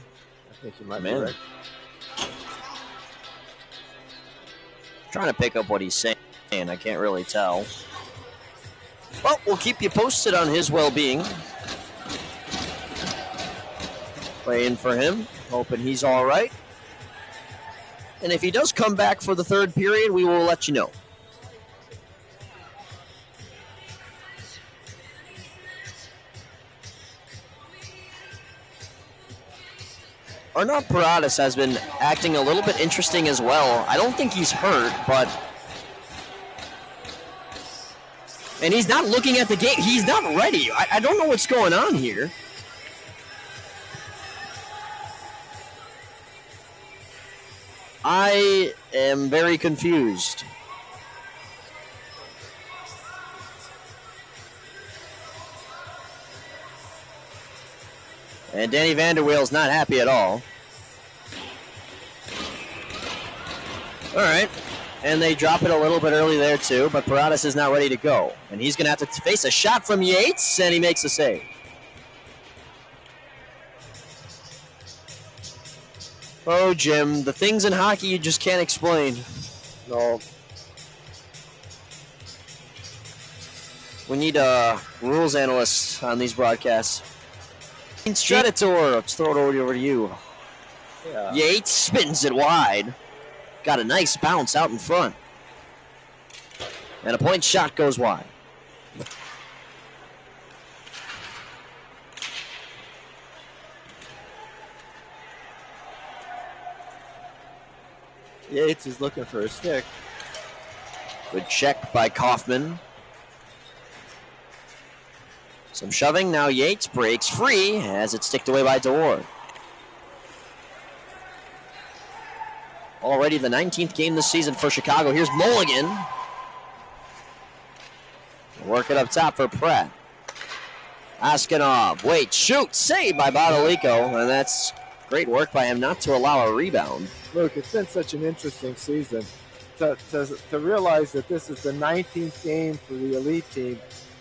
I think he might be right. Trying to pick up what he's saying. I can't really tell. Well, we'll keep you posted on his well-being. Praying for him, hoping he's all right. And if he does come back for the third period, we will let you know. Arnaud Paradas has been acting a little bit interesting as well. I don't think he's hurt, but... And he's not looking at the game. He's not ready. I don't know what's going on here. I am very confused. And Danny Vanderweel's not happy at all. All right. And they drop it a little bit early there, too, but Paradas is not ready to go. And he's going to have to face a shot from Yates, and he makes a save. Oh, Jim, the things in hockey you just can't explain. No. We need rules analysts on these broadcasts. Straditor, let's throw it over to you. Yeah. Yates spins it wide. Got a nice bounce out in front. And a point shot goes wide. Yates is looking for a stick. Good check by Kaufman. Some shoving. Now Yates breaks free as it's sticked away by DeWard. Already the 19th game this season for Chicago. Here's Mulligan. Work it up top for Pratt. Askinov. Wait, shoot. Save by Badalico. And that's great work by him not to allow a rebound. Look, it's been such an interesting season to realize that this is the 19th game for the elite team.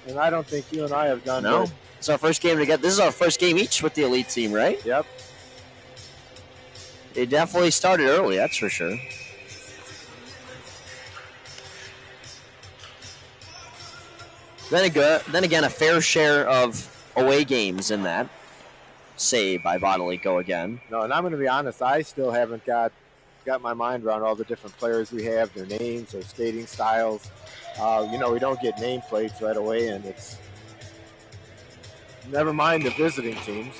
And I don't think you and I have done No. that. It's our first game together. This is our first game each with the elite team, right? Yep. They definitely started early, that's for sure. Then again, a fair share of away games in that. Save by Badalico again. No, and I'm going to be honest, I still haven't got my mind around all the different players we have, their names, their skating styles. We don't get nameplates right away, and it's never mind the visiting teams.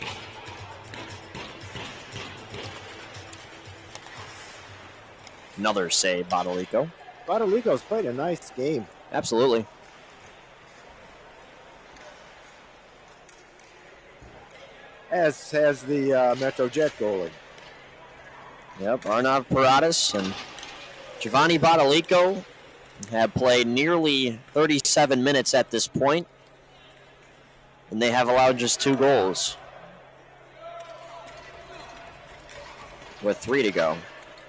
Another save, Badalico. Badalico's played a nice game. Absolutely. As has the MetroJet goalie. Yep, Arnaud Paradas and Giovanni Badalico have played nearly 37 minutes at this point, and they have allowed just 2 goals with 3 to go.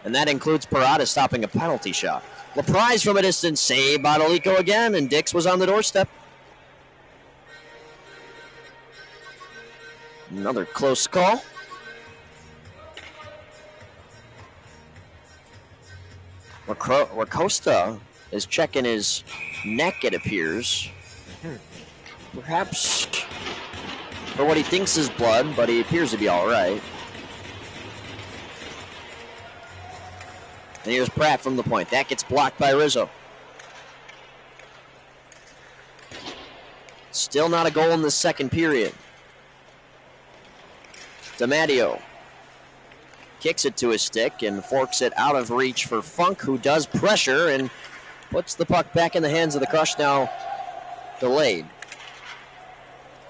And that includes Paradas stopping a penalty shot. LaPrise from a distance, save Badalico again, and Dix was on the doorstep. Another close call. Racosta is checking his neck, it appears. Perhaps for what he thinks is blood, but he appears to be all right. And here's Pratt from the point. That gets blocked by Rizzo. Still not a goal in the second period. DiMatteo kicks it to his stick and forks it out of reach for Funk, who does pressure and puts the puck back in the hands of the Crush, now delayed.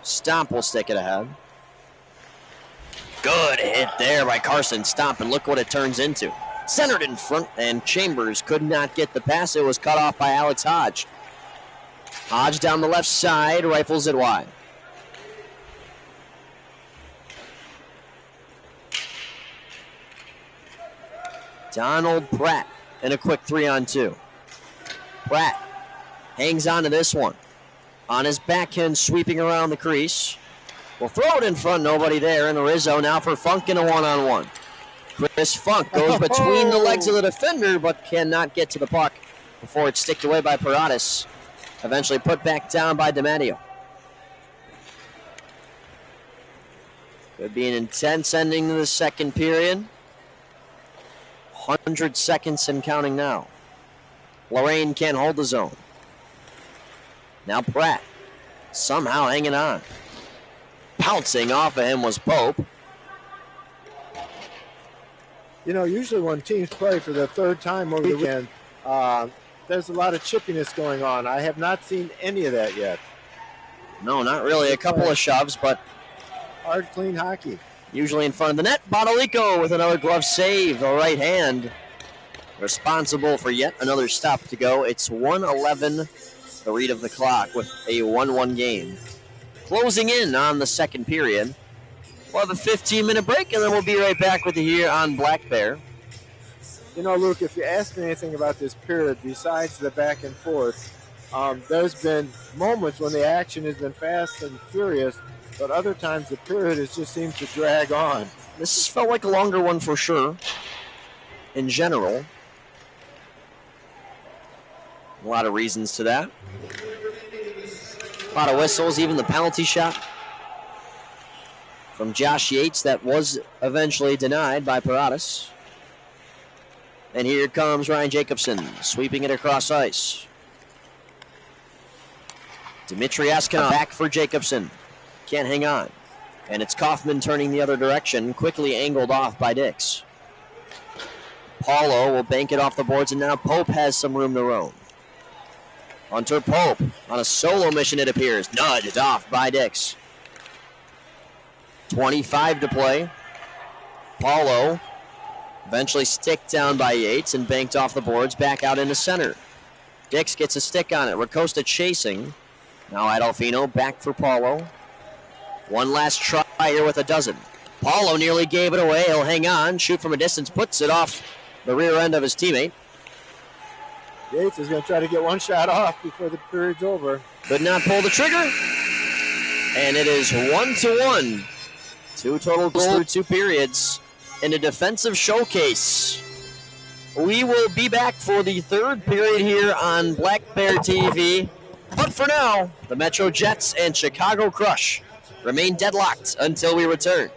Stomp will stick it ahead. Good hit there by Carson Stomp, and look what it turns into. Centered in front, and Chambers could not get the pass. It was cut off by Alex Hodge. Hodge down the left side, rifles it wide. Donald Pratt in a quick 3-on-2. Pratt hangs on to this one. On his backhand, sweeping around the crease. Will throw it in front, nobody there. And Rizzo now for Funk in a 1-on-1. Chris Funk goes between the legs of the defender, but cannot get to the puck before it's sticked away by Paradas. Eventually put back down by DiMatteo. Could be an intense ending to the second period. 100 seconds and counting now. Lorraine can't hold the zone. Now Pratt somehow hanging on. Pouncing off of him was Pope. You know, usually when teams play for the third time over the weekend, there's a lot of chippiness going on. I have not seen any of that yet. No, not really. A couple of shoves, but hard, clean hockey. Usually in front of the net. Bonalico with another glove save. The right hand responsible for yet another stop to go. It's 1:11, the read of the clock, with a 1-1 game. Closing in on the second period. We'll have a 15-minute break, and then we'll be right back with you here on Black Bear. You know, Luke, if you ask me anything about this period, besides the back and forth, there's been moments when the action has been fast and furious, but other times the period has just seemed to drag on. This has felt like a longer one for sure, in general. A lot of reasons to that. A lot of whistles, even the penalty shot from Josh Yates that was eventually denied by Paradas. And here comes Ryan Jacobson, sweeping it across ice. Dmitry Askinov back for Jacobson. Can't hang on. And it's Kaufman turning the other direction, quickly angled off by Dix. Paulo will bank it off the boards, and now Pope has some room to roam. Hunter Pope on a solo mission, it appears. Nudged off by Dix. 25 to play. Paulo eventually sticked down by Yates and banked off the boards, back out into center. Dix gets a stick on it. Racosta chasing. Now Adolfino back for Paulo. One last try here with a dozen. Paulo nearly gave it away. He'll hang on, shoot from a distance, puts it off the rear end of his teammate. Yates is going to try to get one shot off before the period's over. Could not pull the trigger. And it is 1-1. 2 total goals through 2 periods in a defensive showcase. We will be back for the third period here on Black Bear TV. But for now, the Metro Jets and Chicago Crush remain deadlocked until we return.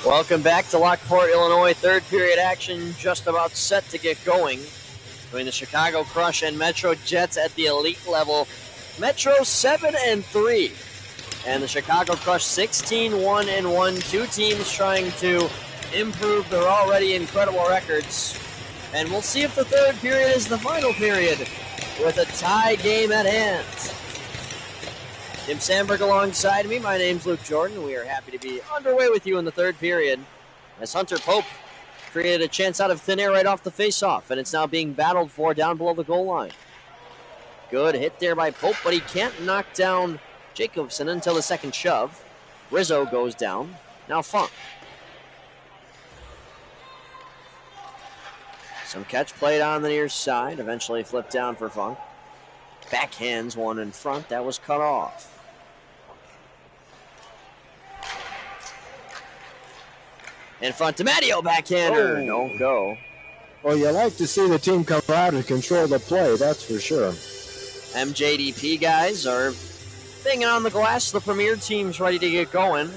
Welcome back to Lockport, Illinois. Third period action just about set to get going between the Chicago Crush and Metro Jets at the elite level. Metro 7-3, and the Chicago Crush 16-1-1. Two teams trying to improve their already incredible records. And we'll see if the third period is the final period with a tie game at hand. Jim Sandberg alongside me. My name's Luke Jordan. We are happy to be underway with you in the third period as Hunter Pope created a chance out of thin air right off the face-off, and it's now being battled for down below the goal line. Good hit there by Pope, but he can't knock down Jacobson until the second shove. Rizzo goes down. Now Funk. Some catch played on the near side, eventually flipped down for Funk. Backhands one in front. That was cut off. In front to Matteo, backhander. Don't go. Well, you like to see the team come out and control the play, that's for sure. MJDP guys are banging on the glass. The premier team's ready to get going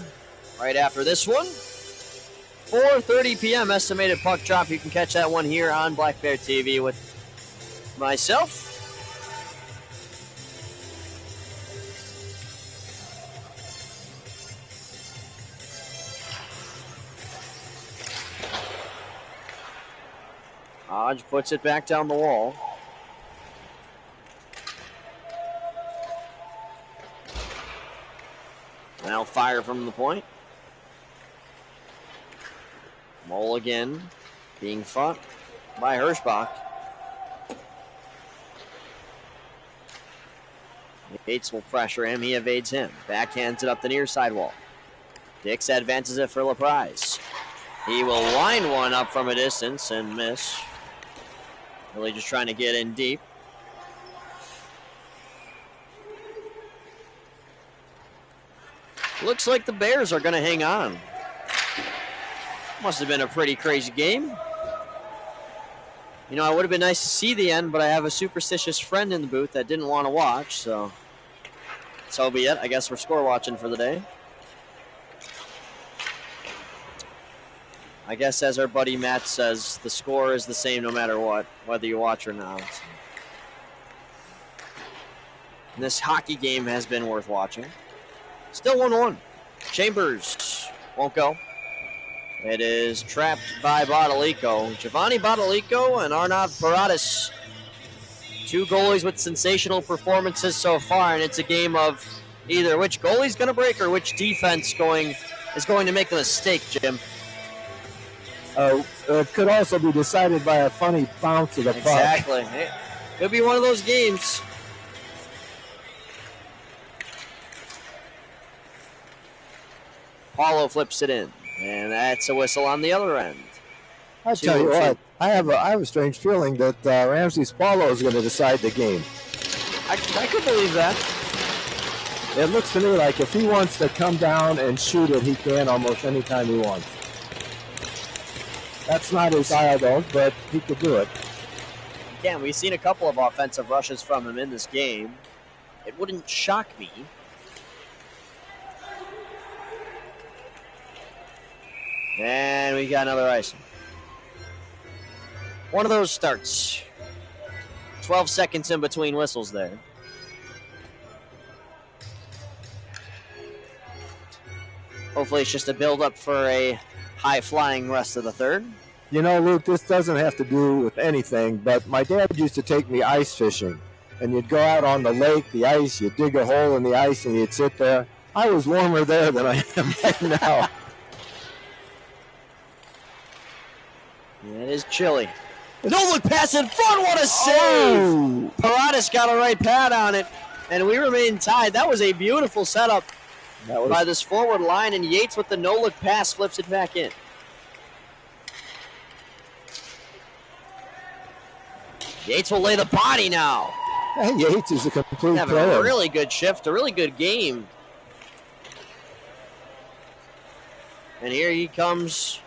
right after this one. 4:30 p.m. estimated puck drop. You can catch that one here on Black Bear TV with myself. Hodge puts it back down the wall. Now fire from the point. Mulligan being fought by Hirschbach. Yates will pressure him. He evades him. Backhands it up the near sidewall. Dix advances it for LaPrise. He will line one up from a distance and miss. Really just trying to get in deep. Looks like the Bears are going to hang on. Must have been a pretty crazy game. You know, it would have been nice to see the end, but I have a superstitious friend in the booth that didn't want to watch, so be it. I guess we're score watching for the day. I guess, as our buddy Matt says, the score is the same no matter what, whether you watch or not. And this hockey game has been worth watching. Still 1-1. Chambers won't go. It is trapped by Badalico. Giovanni Badalico and Arnav Paradas. Two goalies with sensational performances so far, and it's a game of either which goalie's going to break or which defense is going to make a mistake, Jim. It could also be decided by a funny bounce of the puck. Exactly. Could be one of those games. Paulo flips it in, and that's a whistle on the other end. I'll tell you what, I have a strange feeling that Ramses Paulo is going to decide the game. I could believe that. It looks to me like if he wants to come down and shoot it, he can almost any time he wants. That's not his style, though, but he could do it. Again, we've seen a couple of offensive rushes from him in this game. It wouldn't shock me. And we got another icing. One of those starts. 12 seconds in between whistles there. Hopefully it's just a build-up for a high-flying rest of the third. You know, Luke, this doesn't have to do with anything, but my dad used to take me ice fishing. And you'd go out on the lake, the ice, you'd dig a hole in the ice, and you'd sit there. I was warmer there than I am right now. Yeah, it is chilly. No-look pass in front, what a save! Oh. Paradis got a right pad on it, and we remain tied. That was a beautiful setup by this forward line, and Yates with the no-look pass flips it back in. Yates will lay the body now. Hey, Yates is a complete Having player. a really good shift, a really good game. And here he comes,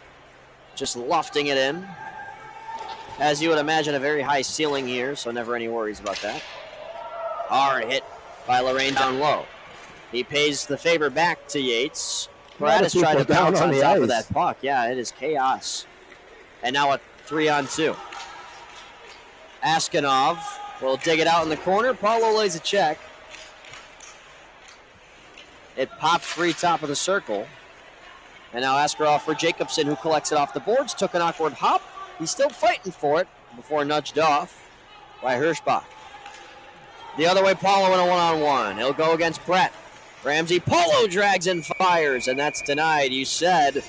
just lofting it in. As you would imagine, a very high ceiling here, so never any worries about that. Hard hit by Lorraine down low. He pays the favor back to Yates. Paradis tried to bounce on top of that puck. Yeah, it is chaos. And now a 3-on-2. Askanov will dig it out in the corner. Paulo lays a check. It pops free top of the circle. And now Askarov for Jacobson, who collects it off the boards. Took an awkward hop. He's still fighting for it before nudged off by Hirschbach. The other way, Paulo in a one-on-one. He'll go against Brett. Ramsey Paulo drags and fires, and that's denied. You said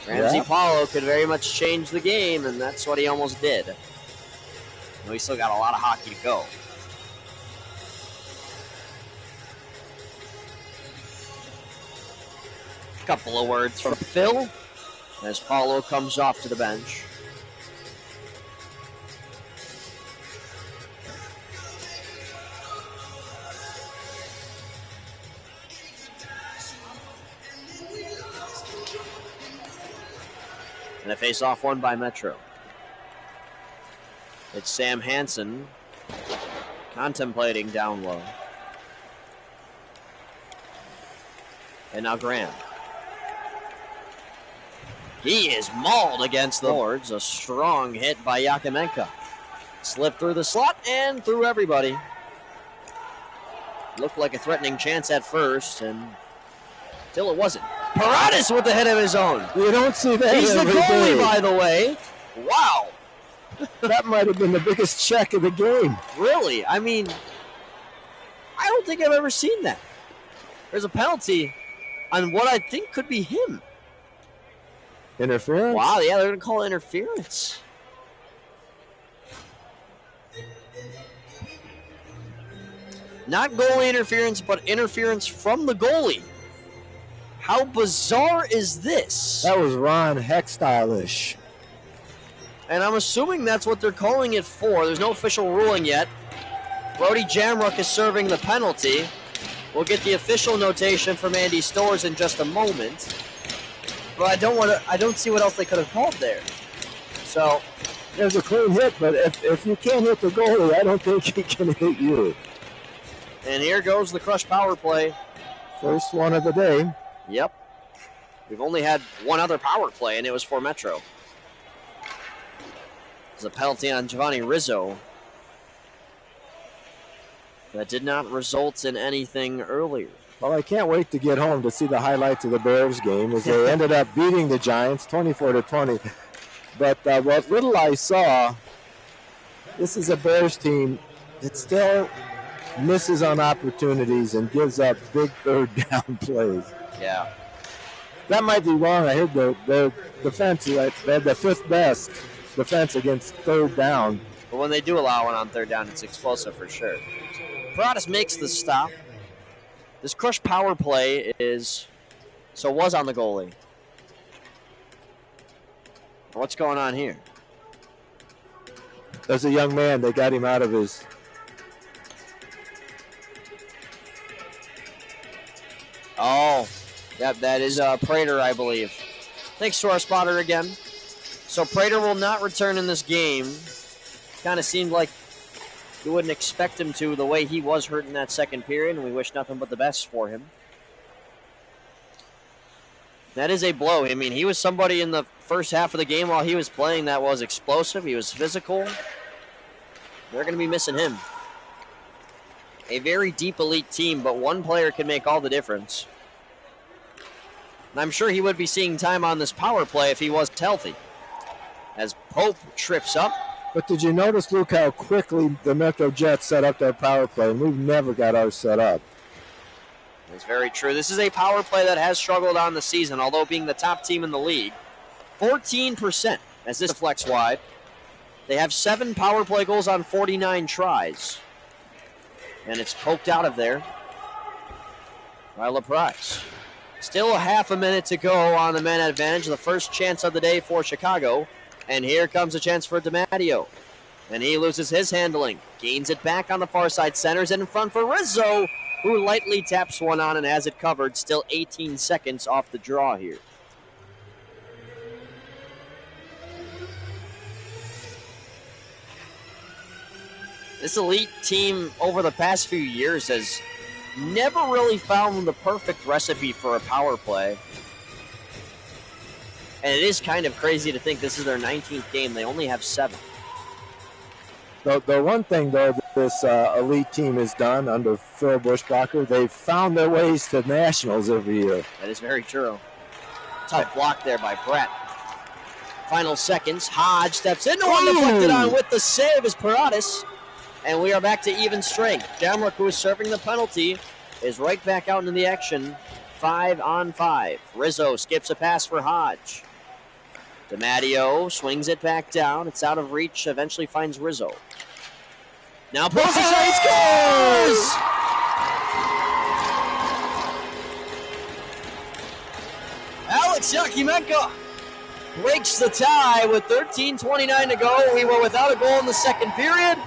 Ramsey Paulo could very much change the game, and that's what he almost did. We still got a lot of hockey to go. A couple of words from Phil as Paulo comes off to the bench. And a face-off won by Metro. It's Sam Hansen contemplating down low. And now Graham. He is mauled against the boards. A strong hit by Yakimenko. Slipped through the slot and through everybody. Looked like a threatening chance at first, and till it wasn't. Paradis with the hit of his own. You don't see that. He's the goalie, by the way. Wow. That might have been the biggest check of the game. Really? I mean, I don't think I've ever seen that. There's a penalty on what I think could be him. Interference? Wow, yeah, they're going to call it interference. Not goalie interference, but interference from the goalie. How bizarre is this? That was Ron Heck-style-ish. And I'm assuming that's what they're calling it for. There's no official ruling yet. Brody Jamrock is serving the penalty. We'll get the official notation from Andy Stores in just a moment. But I don't see what else they could have called there. So there's a clean hit, but if you can't hit the goalie, I don't think he can hit you. And here goes the Crush power play. First one of the day. Yep. We've only had one other power play, and it was for Metro. There's a penalty on Giovanni Rizzo. That did not result in anything earlier. Well, I can't wait to get home to see the highlights of the Bears game as they ended up beating the Giants 24-20. But what little I saw, this is a Bears team that still misses on opportunities and gives up big third down plays. Yeah. That might be wrong. I heard the defense, they had the fifth best defense against third down. But when they do allow one on third down, it's explosive for sure. Paradis makes the stop. This Crush power play was on the goalie. What's going on here? There's a young man. They got him out of his... Oh, yep, that is Prater, I believe. Thanks to our spotter again. So Prater will not return in this game. Kind of seemed like you wouldn't expect him to the way he was hurt in that second period, and we wish nothing but the best for him. That is a blow. I mean, he was somebody in the first half of the game while he was playing that was explosive. He was physical. They're going to be missing him. A very deep elite team, but one player can make all the difference. And I'm sure he would be seeing time on this power play if he was healthy. As Pope trips up. But did you notice, Luke, how quickly the Metro Jets set up their power play? And we've never got ours set up. It's very true. This is a power play that has struggled on the season, although being the top team in the league. 14% as this deflects wide. They have 7 power play goals on 49 tries. And it's poked out of there by LaPrice. Still a half a minute to go on the man advantage. The first chance of the day for Chicago. And here comes a chance for DiMatteo. And he loses his handling. Gains it back on the far side. Centers it in front for Rizzo, who lightly taps one on and has it covered. Still 18 seconds off the draw here. This elite team over the past few years has never really found the perfect recipe for a power play. And it is kind of crazy to think this is their 19th game. They only have 7. The one thing, though, that this elite team has done under Phil Bushbacher, they've found their ways to nationals every year. That is very true. Tough block there by Brett. Final seconds. Hodge steps in. No one deflected on with the save is Paradas. And we are back to even strength. Jamrock, who is serving the penalty, is right back out into the action. 5-on-5. Rizzo skips a pass for Hodge. DiMatteo swings it back down. It's out of reach. Eventually finds Rizzo. Now pulls the shot. He scores! Alex Yakimenko breaks the tie with 13:29 to go. We were without a goal in the second period.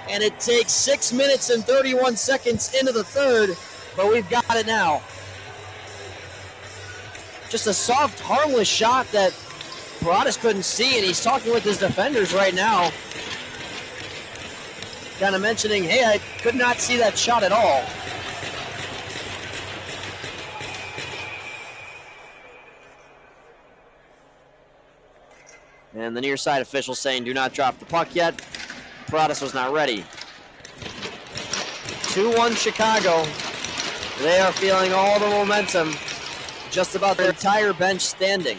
And it takes 6 minutes and 31 seconds into the third, but we've got it now. Just a soft, harmless shot that Paradas couldn't see, and he's talking with his defenders right now. Kind of mentioning, hey, I could not see that shot at all. And the near side official saying, do not drop the puck yet. Paradas was not ready. 2-1 Chicago. They are feeling all the momentum. Just about their entire bench standing.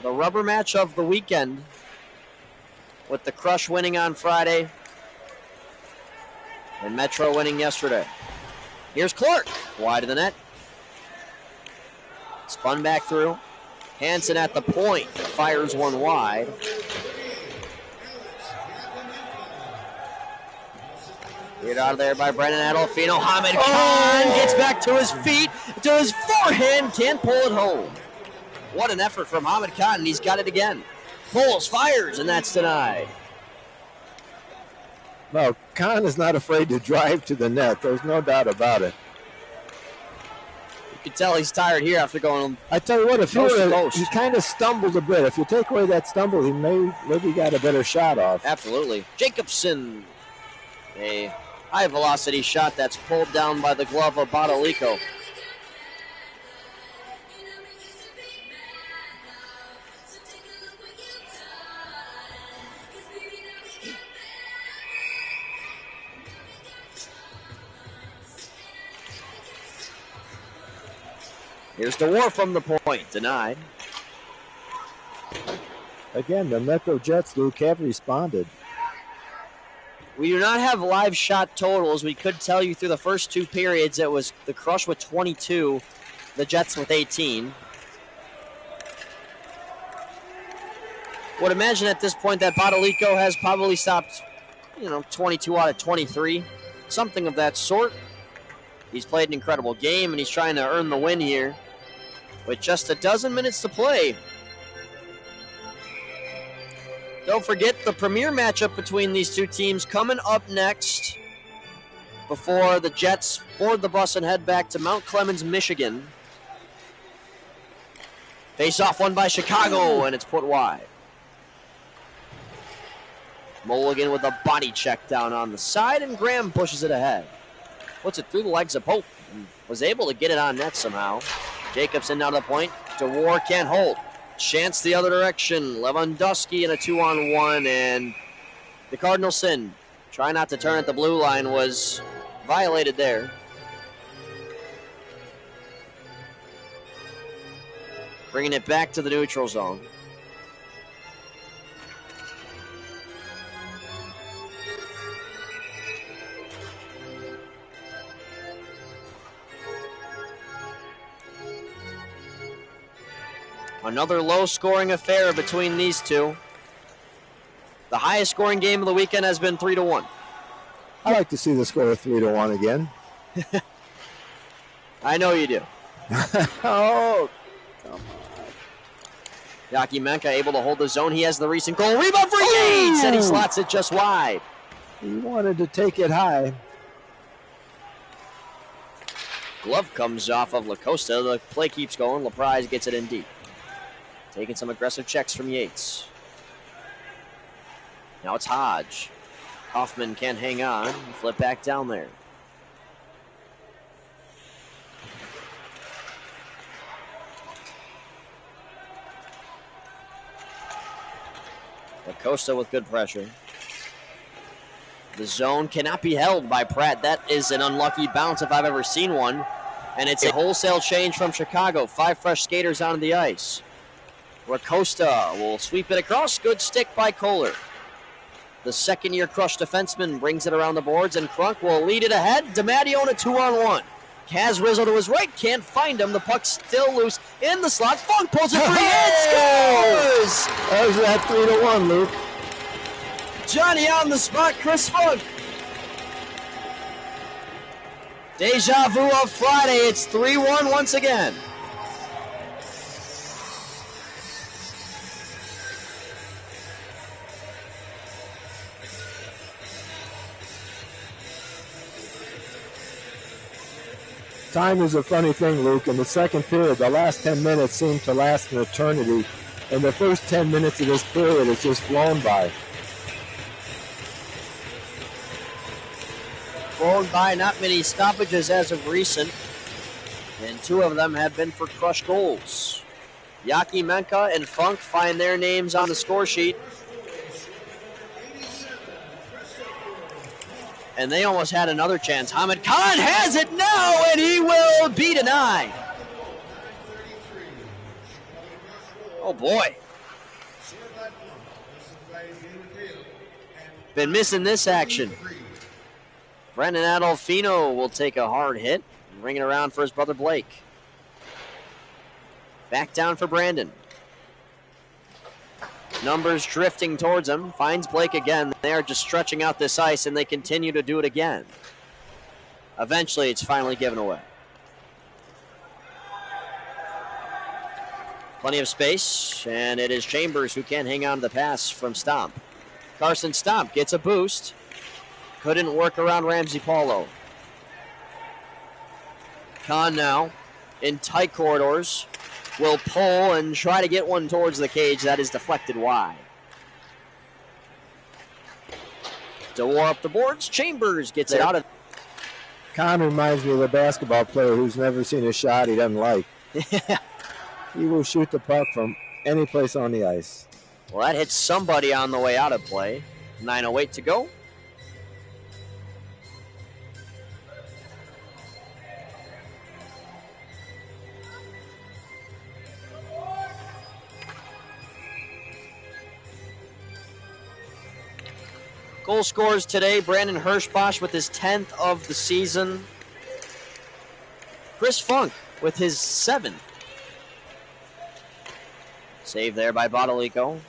The rubber match of the weekend, with the Crush winning on Friday and Metro winning yesterday. Here's Clark, wide of the net. Spun back through. Hansen at the point, fires one wide. Get out of there by Brendan Adolfino. Hamid Khan gets back to his feet, to his forehand, can't pull it home. What an effort from Hamid Khan, and he's got it again. Pulls, fires, and that's denied. No, Khan is not afraid to drive to the net. There's no doubt about it. You can tell he's tired here after going. I tell you what, if he kind of stumbled a bit. If you take away that stumble, he maybe got a better shot off. Absolutely. Jacobson, a high velocity shot that's pulled down by the glove of Badalico. Here's DeWar from the point, denied. Again, the Metro Jets, Luke, have responded. We do not have live shot totals. We could tell you through the first 2 periods it was the Crush with 22, the Jets with 18. Would imagine at this point that Badalico has probably stopped, 22 out of 23, something of that sort. He's played an incredible game, and he's trying to earn the win here with just a dozen minutes to play. Don't forget the premier matchup between these two teams coming up next before the Jets board the bus and head back to Mount Clemens, Michigan. Face-off won by Chicago, and it's put wide. Mulligan with a body check down on the side, and Graham pushes it ahead. Puts it through the legs of Pope and was able to get it on net somehow. Jacobson down to the point. DeWar can't hold. Chance the other direction. Lewandowski in a 2-on-1, and the Cardinals send. Try not to turn at the blue line was violated there. Bringing it back to the neutral zone. Another low-scoring affair between these two. The highest scoring game of the weekend has been 3-1. I like to see the score 3-1 again. I know you do. Oh, come on. Yakimenka able to hold the zone. He has the recent goal. Rebound for Yates, and he slots it just wide. He wanted to take it high. Glove comes off of LaCosta. The play keeps going. LaPrise gets it in deep. Taking some aggressive checks from Yates. Now it's Hodge. Hoffman can't hang on. Flip back down there. LaCosta with good pressure. The zone cannot be held by Pratt. That is an unlucky bounce if I've ever seen one. And it's a wholesale change from Chicago. 5 fresh skaters onto the ice. LaCosta will sweep it across. Good stick by Kohler. The second-year Crush defenseman brings it around the boards, and Crunk will lead it ahead. DiMatteo in a 2-on-1. Kaz Rizzo to his right, can't find him. The puck's still loose in the slot. Funk pulls it free and scores! There's that 3-1, Luke. Johnny on the spot, Chris Funk. Deja vu of Friday. It's 3-1 once again. Time is a funny thing, Luke. In the second period, the last 10 minutes seem to last an eternity, and the first 10 minutes of this period has just flown by. Flown by, not many stoppages as of recent, and 2 of them have been for Crush goals. Yakimenka and Funk find their names on the score sheet. And they almost had another chance. Hamid Khan has it now, and he will be denied. Oh, boy. Been missing this action. Brendan Adolfino will take a hard hit and ring it around for his brother Blake. Back down for Brandon. Numbers drifting towards him. Finds Blake again. They're just stretching out this ice, and they continue to do it again. Eventually, it's finally given away. Plenty of space, and it is Chambers who can't hang on to the pass from Stomp. Carson Stomp gets a boost. Couldn't work around Ramsey Paulo. Kahn now in tight corridors. Will pull and try to get one towards the cage. That is deflected wide. DeWar up the boards. Chambers gets it out of. Kahn reminds me of a basketball player who's never seen a shot he doesn't like. He will shoot the puck from any place on the ice. Well, that hits somebody on the way out of play. 9:08 to go. Goal scorers today, Brandon Hirschbosch with his 10th of the season. Chris Funk with his 7th. Save there by Bodolico.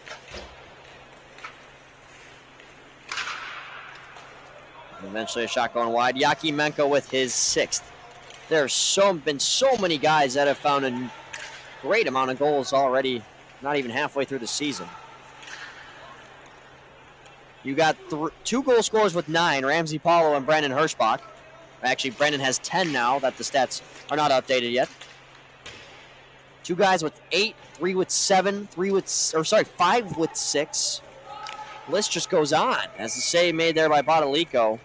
Eventually a shot going wide. Yakimenka with his 6th. There's been so many guys that have found a great amount of goals already, not even halfway through the season. You got 2 goal scorers with 9, Ramsey Paulo and Brandon Hirschbach. Actually, Brandon has 10 now that the stats are not updated yet. 2 guys with 8, 3 with 7, 5 with 6. List just goes on. As the save made there by Bodolico.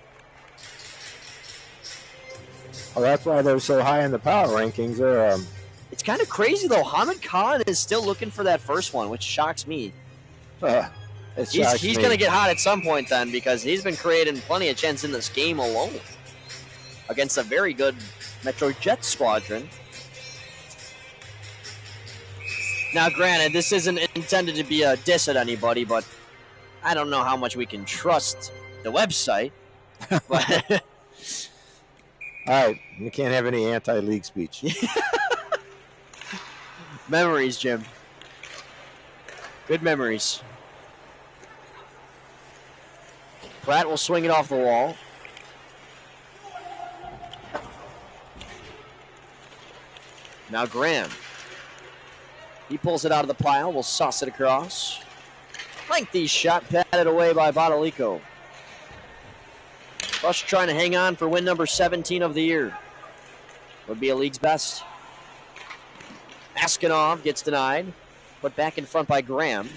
Well, that's why they're so high in the power rankings. It's kind of crazy, though. Hamid Khan is still looking for that first one, which shocks me. He's going to get hot at some point then, because he's been creating plenty of chances in this game alone against a very good Metro Jets squadron. Now, granted, this isn't intended to be a diss at anybody, but I don't know how much we can trust the website. But all right, we can't have any anti-league speech. Memories, Jim. Good memories. Pratt will swing it off the wall. Now Graham. He pulls it out of the pile. Will sauce it across. Lengthy shot patted away by Badalico. Rush trying to hang on for win number 17 of the year. Would be a league's best. Askinov gets denied. Put back in front by Graham.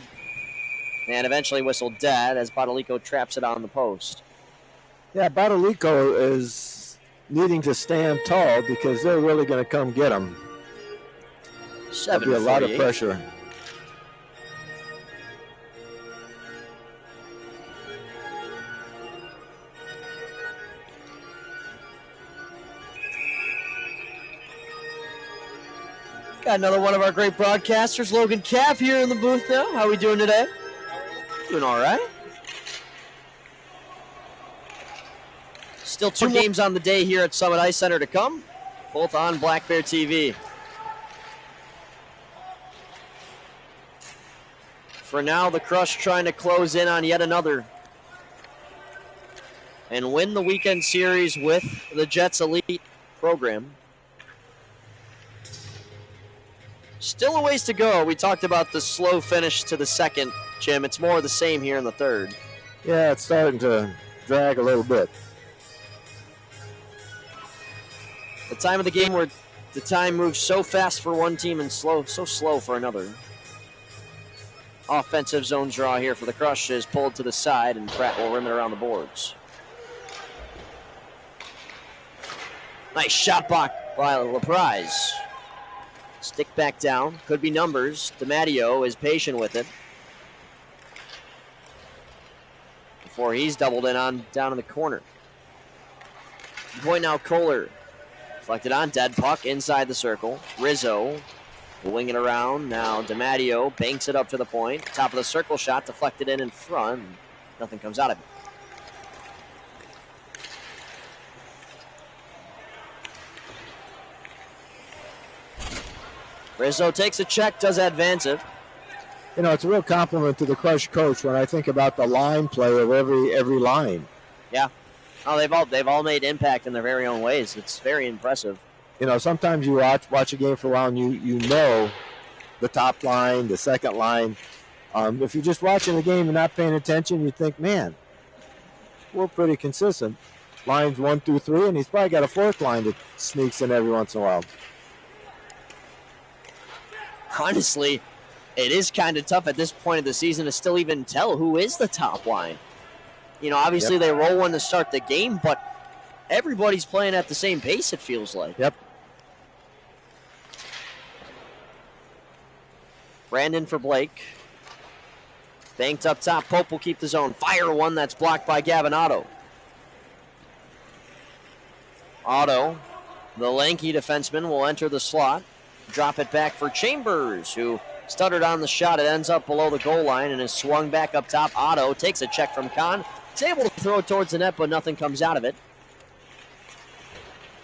And eventually whistled dead as Badalico traps it on the post. Yeah, Badalico is needing to stand tall because they're really going to come get him. That'll be a lot of pressure. Got another one of our great broadcasters, Logan Cap, here in the booth now. How are we doing today? Doing all right. Still 2 games on the day here at Summit Ice Center to come, both on Black Bear TV. For now, the Crush trying to close in on yet another and win the weekend series with the Jets Elite program. Still a ways to go. We talked about the slow finish to the second, Jim. It's more of the same here in the third. Yeah, it's starting to drag a little bit. The time of the game where the time moves so fast for one team and so slow for another. Offensive zone draw here for the Crush is pulled to the side, and Pratt will rim it around the boards. Nice shot block by LaPrise. Stick back down. Could be numbers. DiMatteo is patient with it. Before he's doubled in on down in the corner. Point now, Kohler. Deflected on, dead puck inside the circle. Rizzo will wing it around. Now DiMatteo banks it up to the point. Top of the circle shot, deflected in front. Nothing comes out of it. Rizzo takes a check, does advance it. You know, it's a real compliment to the Crush coach when I think about the line play of every line. Yeah. Oh, they've all made impact in their very own ways. It's very impressive. You know, sometimes you watch a game for a while and you know the top line, the second line. If you're just watching the game and not paying attention, you think, man, we're pretty consistent. Lines 1 through 3, and he's probably got a fourth line that sneaks in every once in a while. Honestly, it is kind of tough at this point of the season to still even tell who is the top line. You know, obviously They roll one to start the game, but everybody's playing at the same pace, it feels like. Yep. Brandon for Blake. Banked up top. Pope will keep the zone. Fire one that's blocked by Gavin Otto. Otto, the lanky defenseman, will enter the slot. Drop it back for Chambers, who stuttered on the shot. It ends up below the goal line and is swung back up top. Otto takes a check from Kahn. He's able to throw it towards the net, but nothing comes out of it.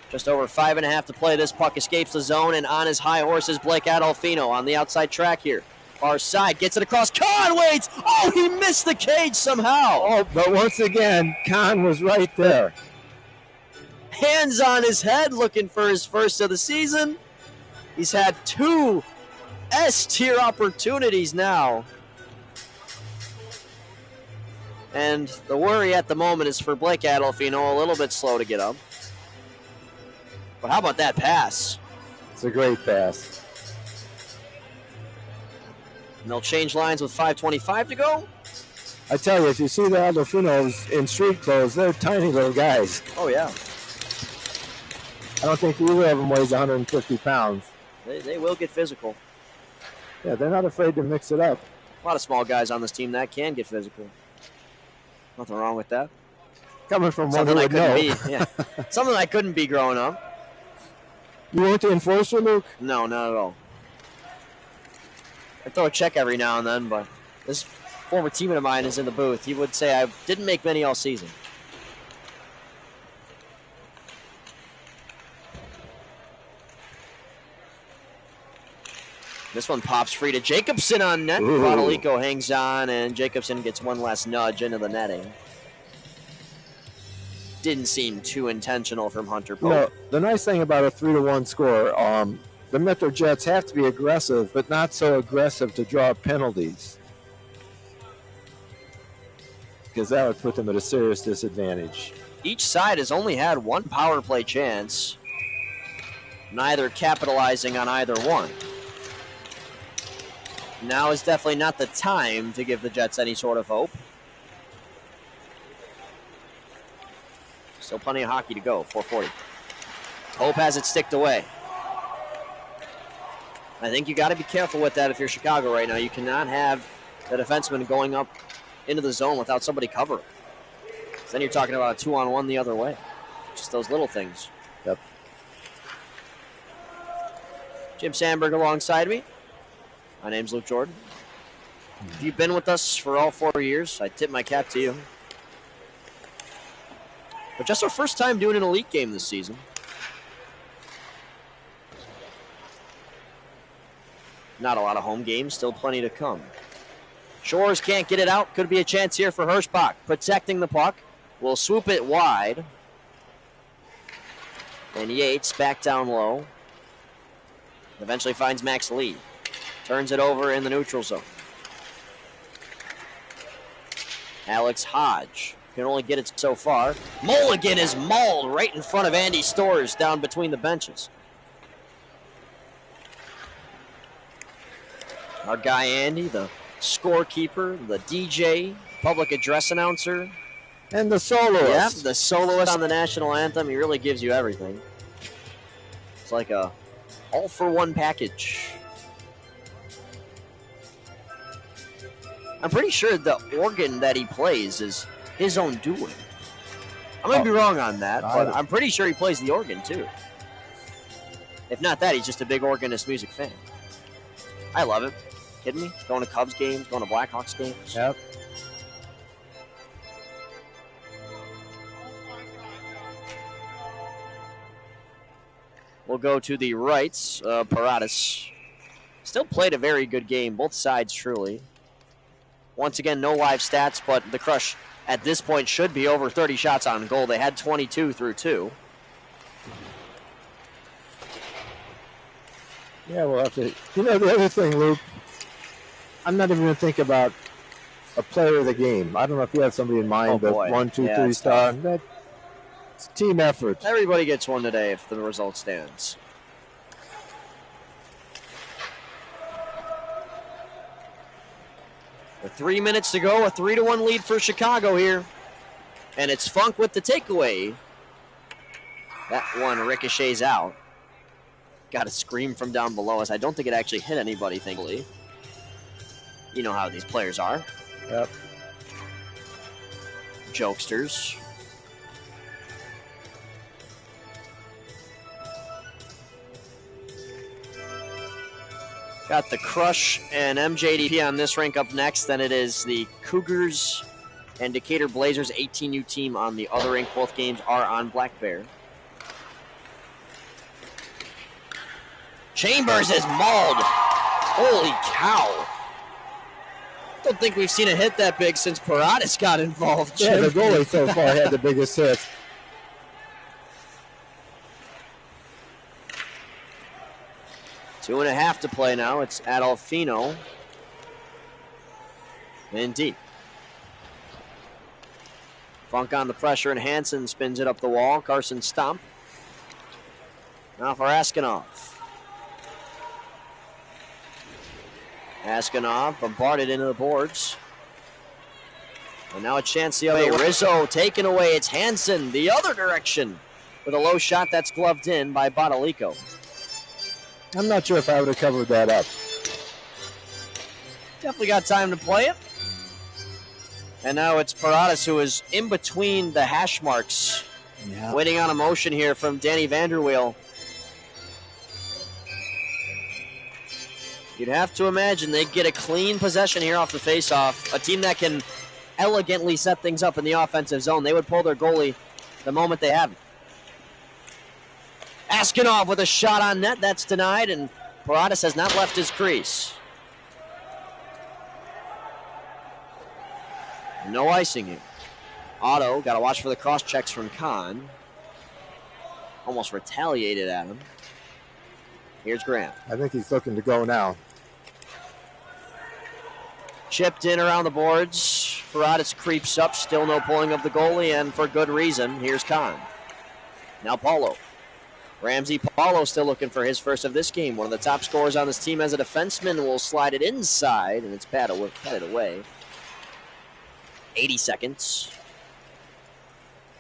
Just over 5.5 to play. This puck escapes the zone, and on his high horse is Blake Adolfino on the outside track here. Far side, gets it across. Kahn waits. Oh, he missed the cage somehow. Oh, but once again, Kahn was right there. Hands on his head, looking for his first of the season. He's had 2 S-tier opportunities now. And the worry at the moment is for Blake Adolfino, a little bit slow to get up. But how about that pass? It's a great pass. And they'll change lines with 5:25 to go. I tell you, if you see the Adolfinos in street clothes, they're tiny little guys. Oh, yeah. I don't think either of them weighs 150 pounds. They will get physical. Yeah, they're not afraid to mix it up. A lot of small guys on this team that can get physical. Nothing wrong with that. Coming from one Something who I would couldn't know. be. Yeah. Something I couldn't be growing up. You weren't the enforcer, Luke? No, not at all. I throw a check every now and then, but this former teammate of mine is in the booth. He would say I didn't make many all season. This one pops free to Jacobson on net. Badalico hangs on, and Jacobson gets one last nudge into the netting. Didn't seem too intentional from Hunter Pope. No, the nice thing about a 3-1 score, the Metro Jets have to be aggressive, but not so aggressive to draw penalties, because that would put them at a serious disadvantage. Each side has only had one power play chance, neither capitalizing on either one. Now is definitely not the time to give the Jets any sort of hope. Still plenty of hockey to go, 4:40. Hope has it sticked away. I think you got to be careful with that if you're Chicago right now. You cannot have the defenseman going up into the zone without somebody covering. Then you're talking about a 2-on-1 the other way. Just those little things. Yep. Jim Sandberg alongside me. My name's Luke Jordan. If you've been with us for all 4 years, I tip my cap to you. But just our first time doing an elite game this season. Not a lot of home games, still plenty to come. Shores can't get it out. Could be a chance here for Hirschbach. Protecting the puck. Will swoop it wide. And Yates back down low. Eventually finds Max Lee. Turns it over in the neutral zone. Alex Hodge can only get it so far. Mulligan is mauled right in front of Andy Storrs down between the benches. Our guy Andy, the scorekeeper, the DJ, public address announcer. And the soloist. Yeah, the soloist on the national anthem. He really gives you everything. It's like a all-for-one package. I'm pretty sure the organ that he plays is his own doing. I might be wrong on that, but I'm pretty sure he plays the organ too. If not that, he's just a big organist music fan. I love it. Kidding me? Going to Cubs games, going to Blackhawks games. Yep. We'll go to the rights. Paradas still played a very good game, both sides truly. Once again, no live stats, but the Crush at this point should be over 30 shots on goal. They had 22 through 2. Yeah, we'll have to. You know, the other thing, Luke, I'm not even going to think about a player of the game. I don't know if you have somebody in mind, but 1, 2, 3 star. It's a team effort. Everybody gets one today if the result stands. With 3 minutes to go, a 3-1 lead for Chicago here. And it's Funk with the takeaway. That one ricochets out. Got a scream from down below us. I don't think it actually hit anybody, thankfully. You know how these players are. Yep. Jokesters. Got the Crush and MJDP on this rink up next. Then it is the Cougars and Decatur Blazers 18U team on the other rink. Both games are on Black Bear. Chambers is mauled. Holy cow. I don't think we've seen a hit that big since Paradas got involved. Yeah, the goalie so far had the biggest hit. Two and a half to play now. It's Adolfino. In deep. Funk on the pressure, and Hansen spins it up the wall. Carson stomp. Now for Askinov. Askinov bombarded into the boards. And now a chance the other way. Rizzo taken away. It's Hansen the other direction with a low shot that's gloved in by Badalico. I'm not sure if I would have covered that up. definitely got time to play it. And now it's Paradas who is in between the hash marks. Yeah. Waiting on a motion here from Danny Vanderweel. You'd have to imagine they get a clean possession here off the faceoff. A team that can elegantly set things up in the offensive zone. They would pull their goalie the moment they have it. Askinov with a shot on net. That's denied, and Paradas has not left his crease. No icing here. Otto, got to watch for the cross checks from Kahn. Almost retaliated at him. Here's Graham. I think he's looking to go now. Chipped in around the boards. Paradas creeps up. Still no pulling of the goalie, and for good reason. Here's Kahn. Now Paulo. Ramsey Paulo still looking for his first of this game. One of the top scorers on this team as a defenseman will slide it inside, and it's patted away. 80 seconds.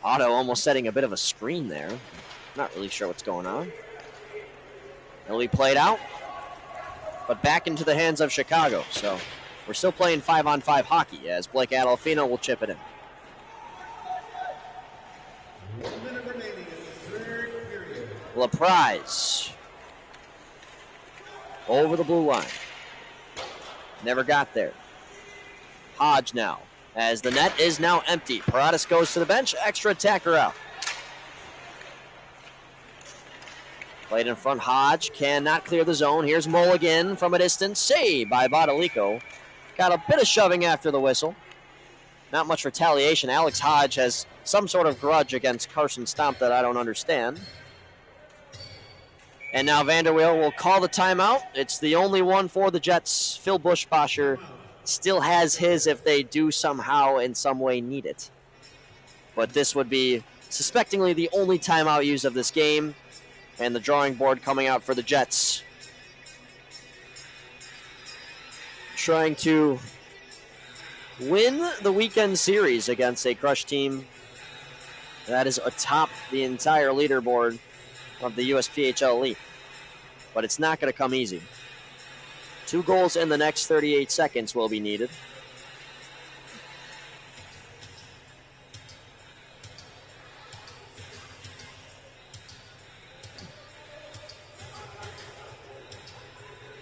Otto almost setting a bit of a screen there. Not really sure what's going on. It'll be played out, but back into the hands of Chicago. So we're still playing 5-on-5 hockey as Blake Adolfino will chip it in. 1 minute remaining in the third period. LaPrise over the blue line. Never got there. Hodge now, as the net is now empty. Paradas goes to the bench, extra attacker out. Played in front, Hodge cannot clear the zone. Here's Mulligan from a distance, saved by Badalico. Got a bit of shoving after the whistle. Not much retaliation. Alex Hodge has some sort of grudge against Carson Stomp that I don't understand. And now Vanderweel will call the timeout. It's the only one for the Jets. Phil Bushbasher still has his if they do somehow in some way need it. But this would be suspectingly the only timeout used of this game. And the drawing board coming out for the Jets. Trying to win the weekend series against a Crush team that is atop the entire leaderboard of the USPHL Elite. But it's not going to come easy. 2 goals in the next 38 seconds will be needed.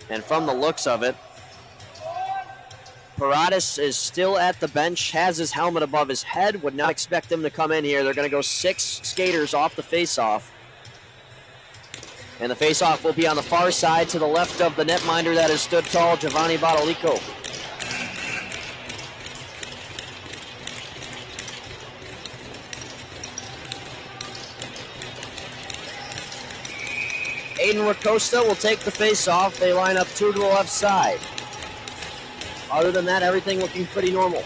And from the looks of it, Paradas is still at the bench, has his helmet above his head, would not expect him to come in here. They're going to go 6 skaters off the faceoff. And the faceoff will be on the far side to the left of the netminder that has stood tall, Giovanni Badalico. Aiden Racosta will take the face-off. They line up 2 to the left side. Other than that, everything looking pretty normal.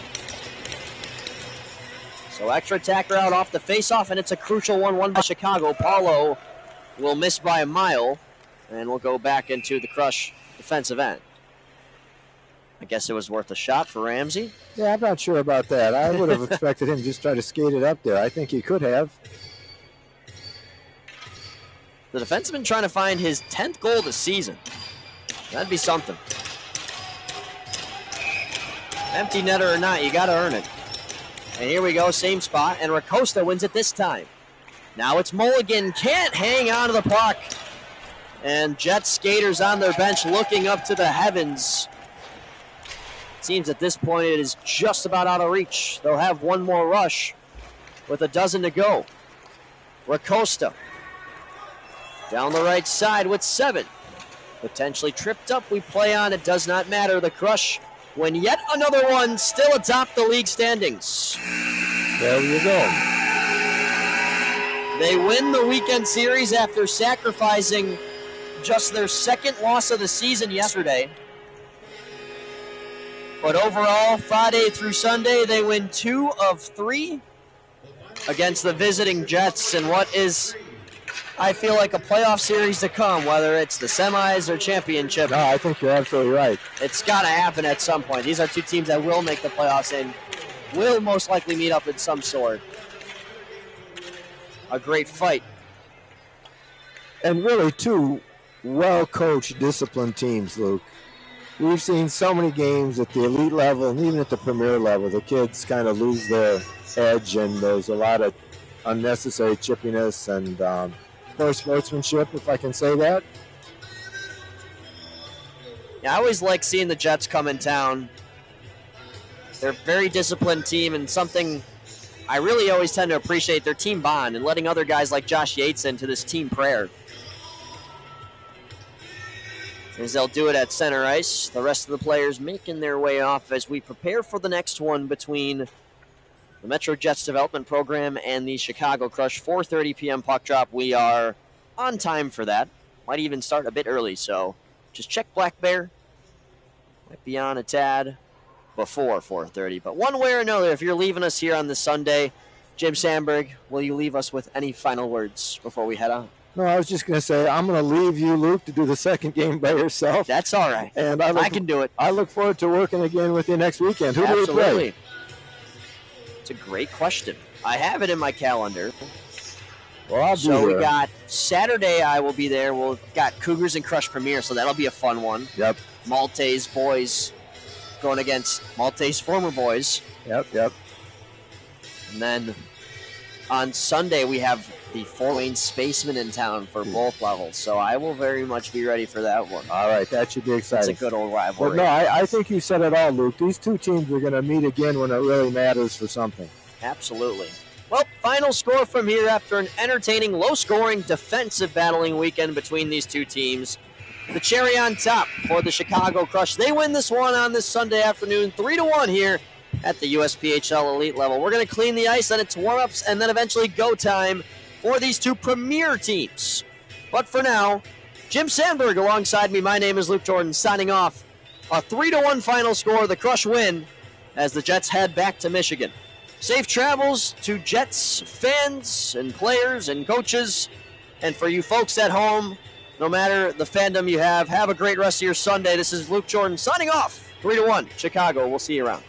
So extra attacker out off the face-off, and it's a crucial one won by Chicago. Paulo will miss by a mile, and we'll go back into the Crush defensive end. I guess it was worth a shot for Ramsey. Yeah, I'm not sure about that. I would have expected him to just try to skate it up there. I think he could have. The defenseman trying to find his 10th goal this season. That'd be something. Empty netter or not, you got to earn it. And here we go, same spot, and Racosta wins it this time. Now it's Mulligan, can't hang on to the puck. And Jet skaters on their bench looking up to the heavens. It seems at this point it is just about out of reach. They'll have one more rush with a dozen to go. Racosta down the right side with 7. Potentially tripped up, we play on, it does not matter. The Crush win yet another one, still atop the league standings. There you go. They win the weekend series after sacrificing just their 2nd loss of the season yesterday. But overall, Friday through Sunday, they win 2 of 3 against the visiting Jets in what is, I feel like, a playoff series to come, whether it's the semis or championship. No, I think you're absolutely right. It's got to happen at some point. These are 2 teams that will make the playoffs and will most likely meet up in some sort. A great fight. And really 2 well-coached, disciplined teams, Luke. we've seen so many games at the elite level and even at the premier level, the kids kind of lose their edge, and there's a lot of unnecessary chippiness and poor sportsmanship, if I can say that. Yeah, I always like seeing the Jets come in town. They're a very disciplined team, and something I really always tend to appreciate their team bond and letting other guys like Josh Yates into this team prayer. As they'll do it at center ice, the rest of the players making their way off as we prepare for the next one between the Metro Jets Development Program and the Chicago Crush. 4:30 p.m. puck drop. We are on time for that. Might even start a bit early, so just check Black Bear. Might be on a tad before 4:30. But one way or another, if you're leaving us here on this Sunday, Jim Sandberg, will you leave us with any final words before we head out? No, I was just going to say, I'm going to leave you, Luke, to do the second game by yourself. That's all right. And I can do it. I look forward to working again with you next weekend. Who do we play? It's a great question. I have it in my calendar. Well, I'll be So there. we got Saturday, I will be there. We'll got Cougars and Crush Premier, so that'll be a fun one. Yep. Maltese boys going against Maltese former boys. Yep. And then on Sunday, we have the Fort Wayne Spacemen in town for both levels. So I will very much be ready for that one. All right, that should be exciting. It's a good old But rivalry. no, I think you said it all, Luke. These two teams are going to meet again when it really matters for something. Absolutely. Well, final score from here after an entertaining, low-scoring, defensive battling weekend between these two teams. The cherry on top for the Chicago Crush. They win this one on this Sunday afternoon, 3-1 here at the USPHL Elite level. We're going to clean the ice, then it's warm-ups, and then eventually go time for these two premier teams. But for now, Jim Sandberg alongside me. My name is Luke Jordan, signing off. A 3-1 final score, the Crush win as the Jets head back to Michigan. Safe travels to Jets fans and players and coaches. And for you folks at home, no matter the fandom you have a great rest of your Sunday. This is Luke Jordan signing off. 3-1, Chicago. We'll see you around.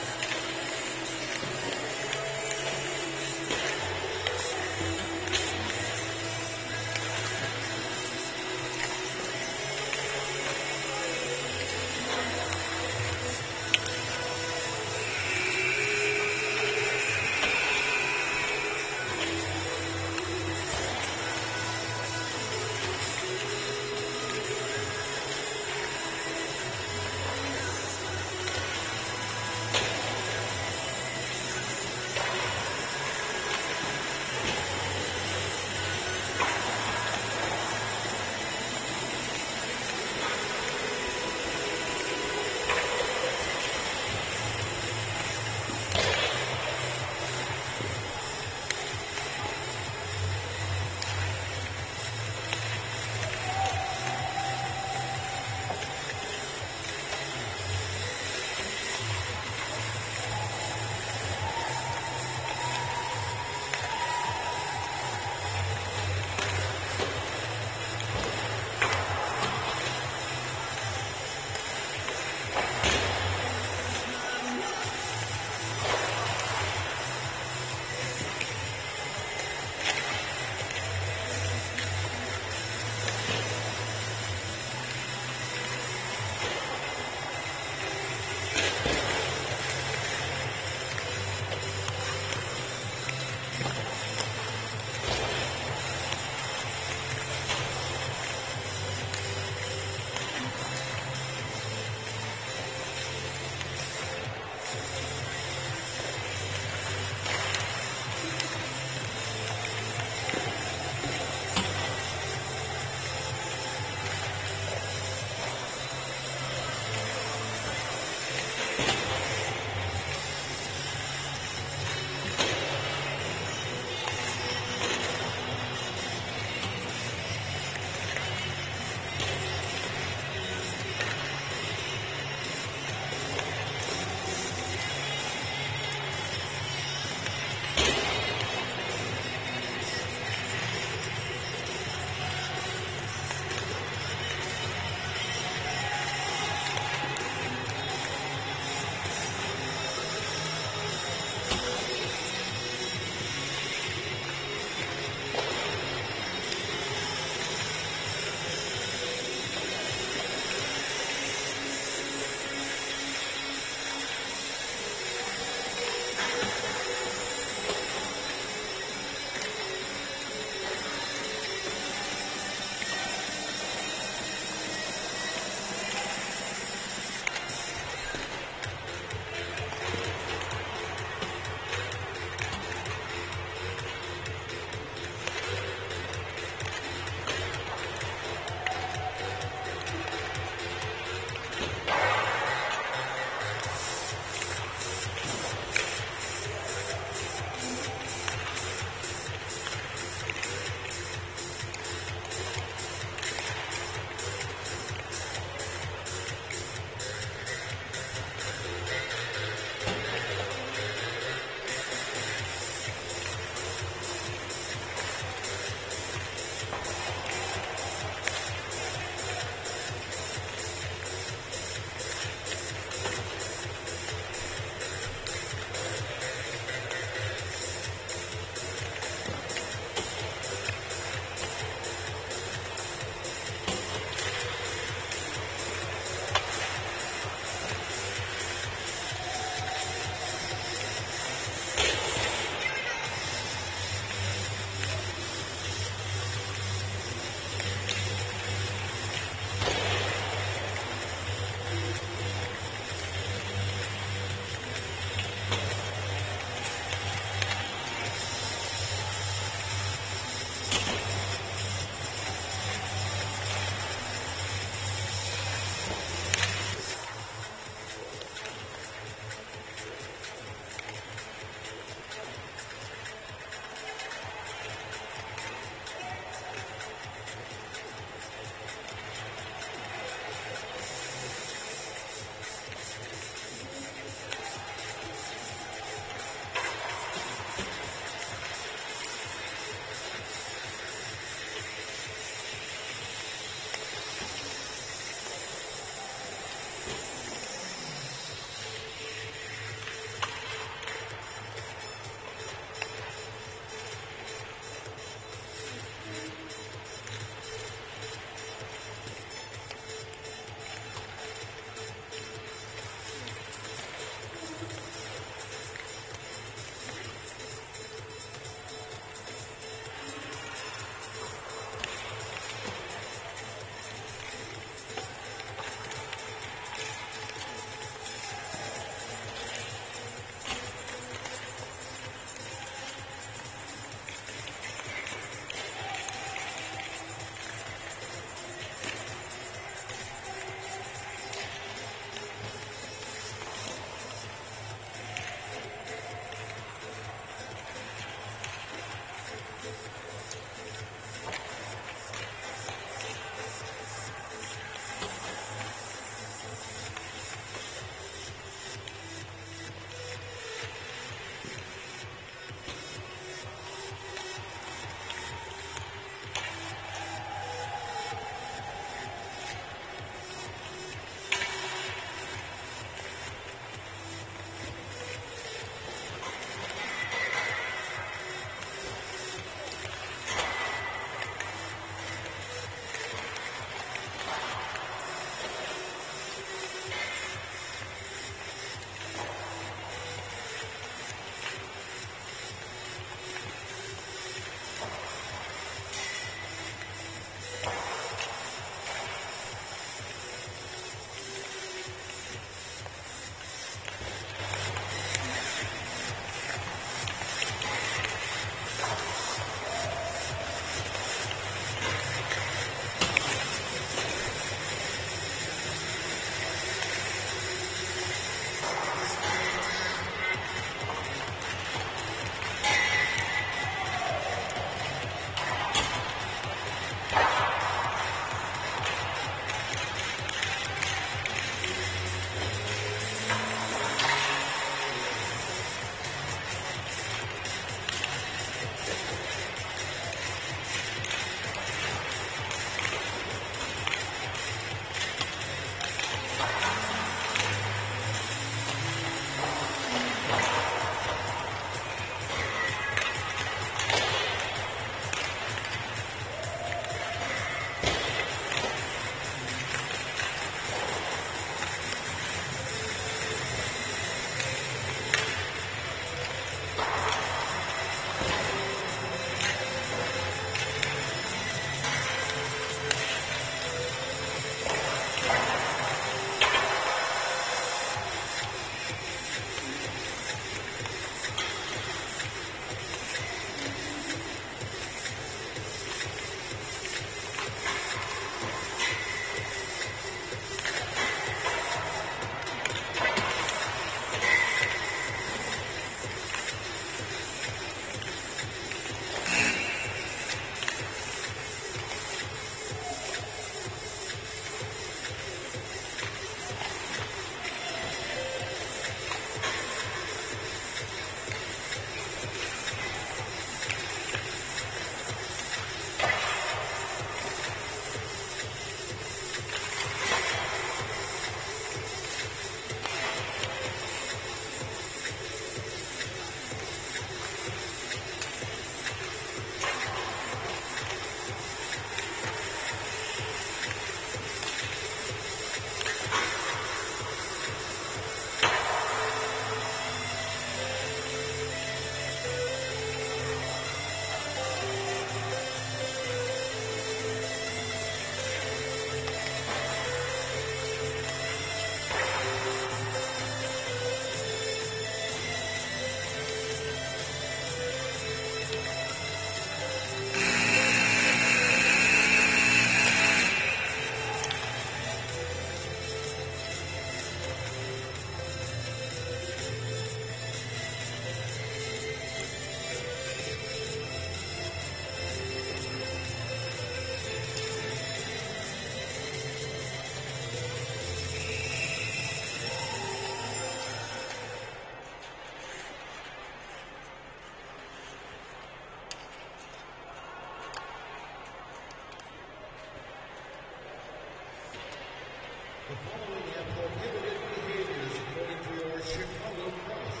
The following are prohibited behaviors according to your Chicago Crush.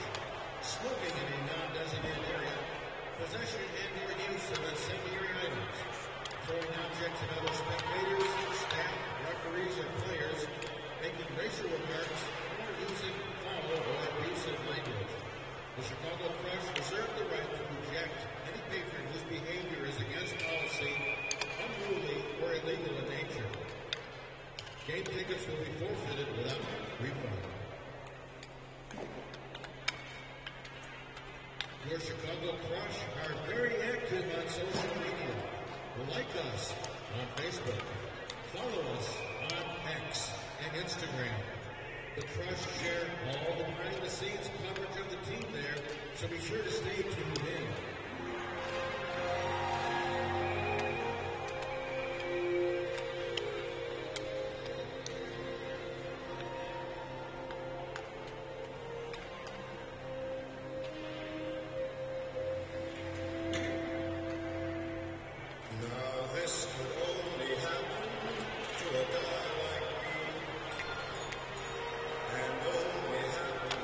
Smoking in a non-designated area, possession and or use of incendiary items, throwing objects at other spectators, staff, referees, or players, making racial remarks, or using foul or abusive language. The Chicago Crush reserve the right to reject any patron whose behavior is against policy, unruly, or illegal in nature. Game tickets will be forfeited without refund. Your Chicago Crush are very active on social media. Like us on Facebook. Follow us on X and Instagram. The Crush share all the behind-the-scenes coverage of the team there, so be sure to stay tuned in. Now this could only happen to a guy like me, and only happen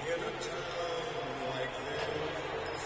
in a town like this.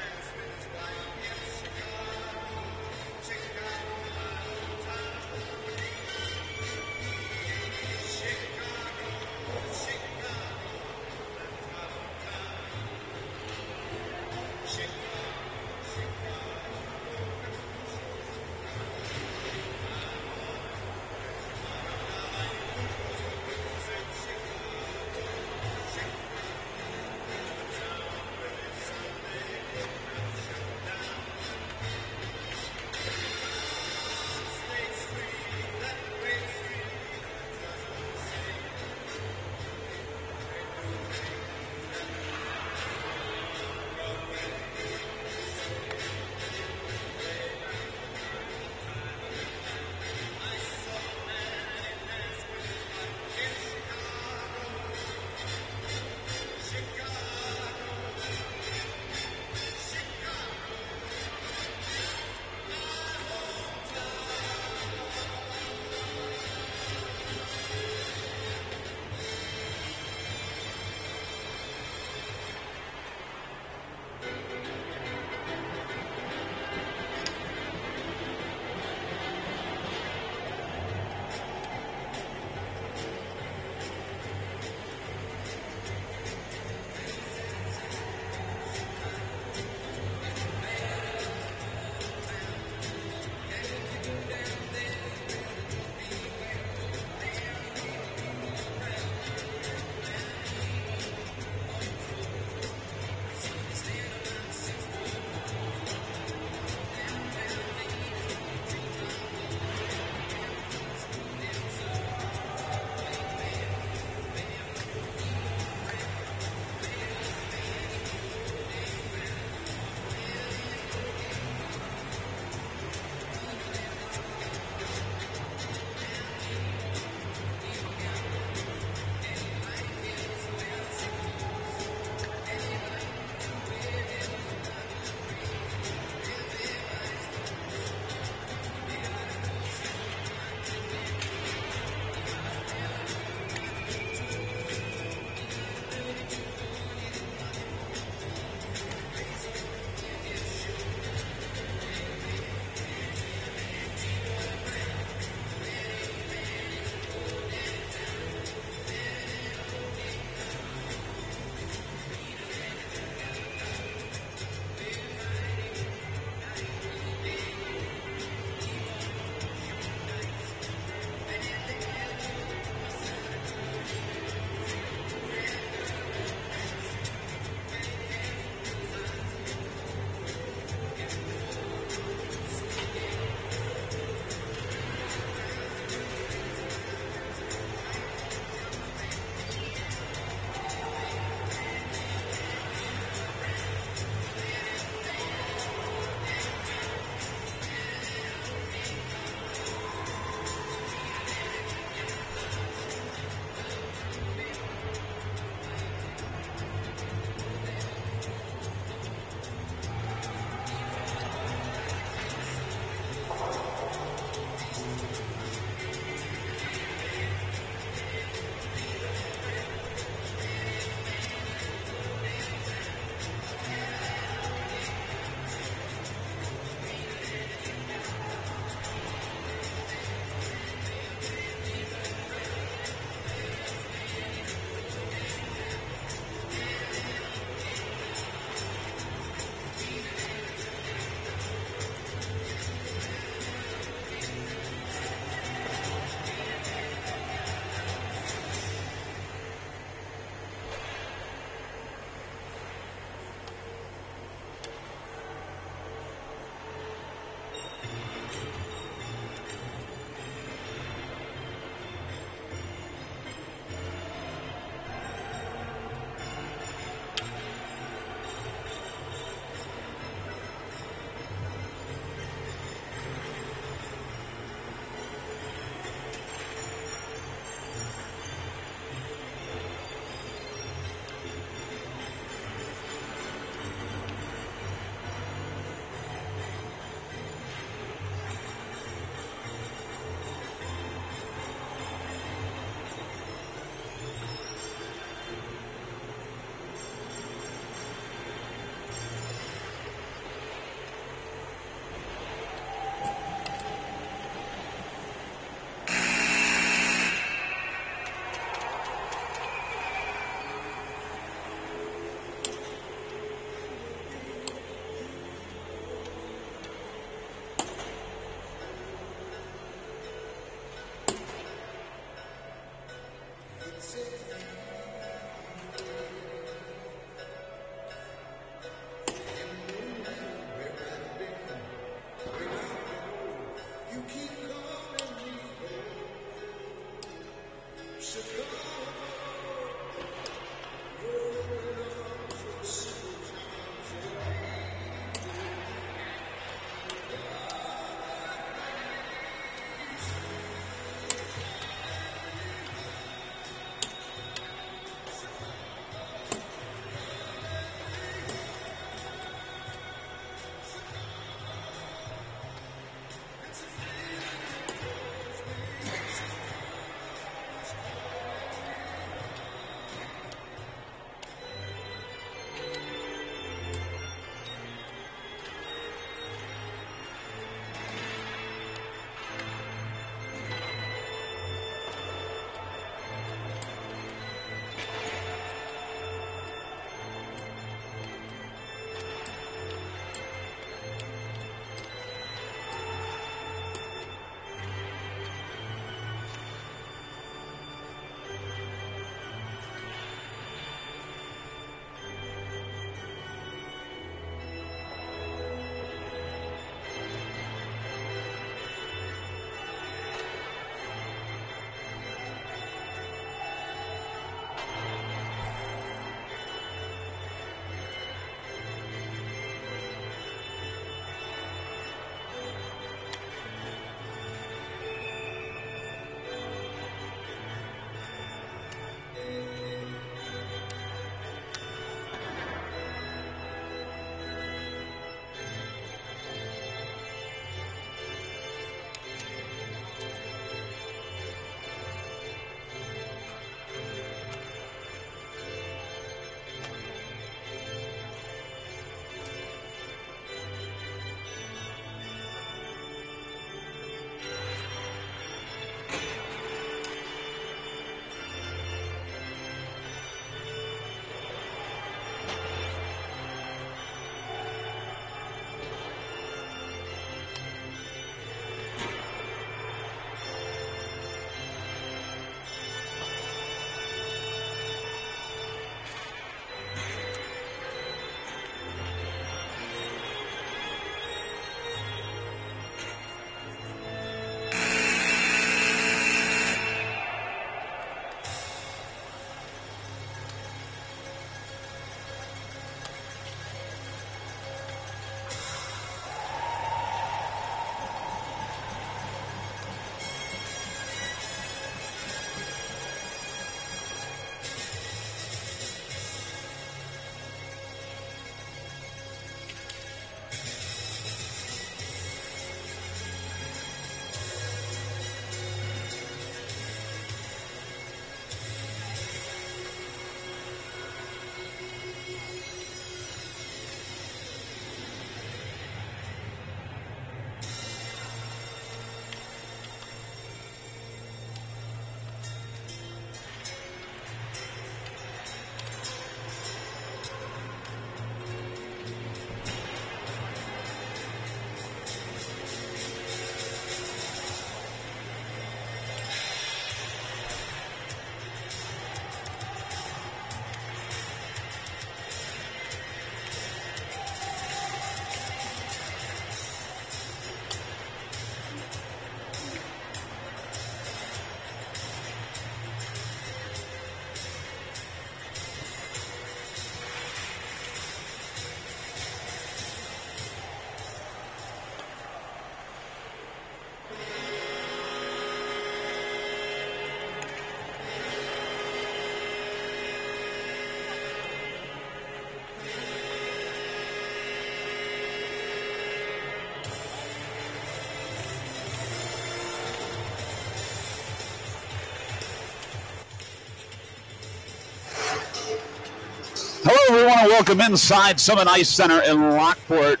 want to welcome inside Summit Ice Center in Lockport,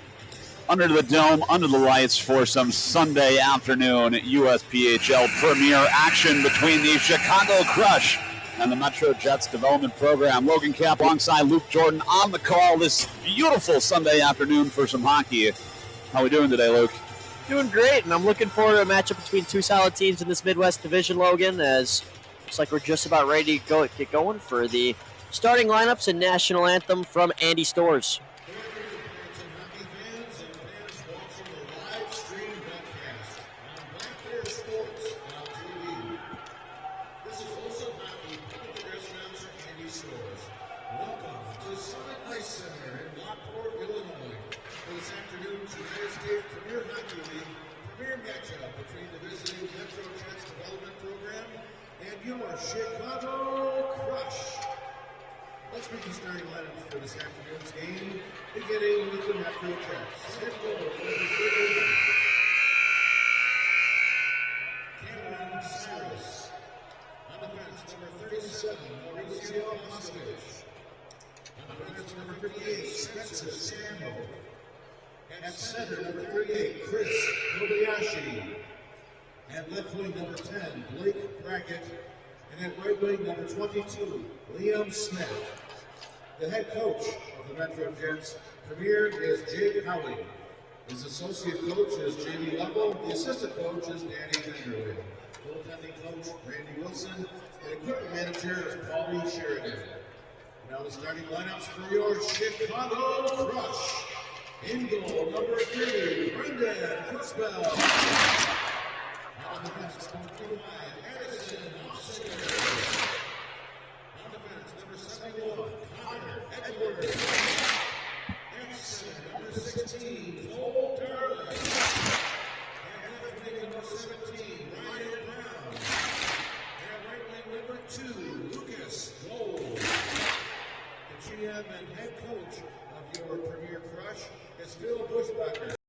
under the dome, under the lights, for some Sunday afternoon USPHL premier action between the Chicago Crush and the Metro Jets development program. Logan Kapp alongside Luke Jordan on the call this beautiful Sunday afternoon for some hockey. How are we doing today, Luke? Doing great, and I'm looking forward to a matchup between two solid teams in this Midwest Division, Logan, as looks like we're just about ready to get going for the starting lineups and national anthem from Andy Stores. Chicago Crush. Let's meet the starting lineups for this afternoon's game, beginning with the Metro Jets. Cameron Cyrus. On the bench, number 37, Mauricio Moscovich. On the bench, number 58, Spencer Samuel. At center, number 38, Chris Kobayashi. At left wing, number 10, Blake Brackett. And at right wing, number 22, Liam Smith. The head coach of the Metro Jets Premier is Jake Howley. His associate coach is Jamie Lovell. The assistant coach is Danny Vanderlyn. Goaltending coach, Randy Wilson. And equipment manager is Paulie Sheridan. Now the starting lineups for your Chicago Crush. In goal, number 3, Brendan Kurzbell. On the bench, number 25, Harrison Offsinger. On the bench, number 71, Connor Edwards. At center, number 16,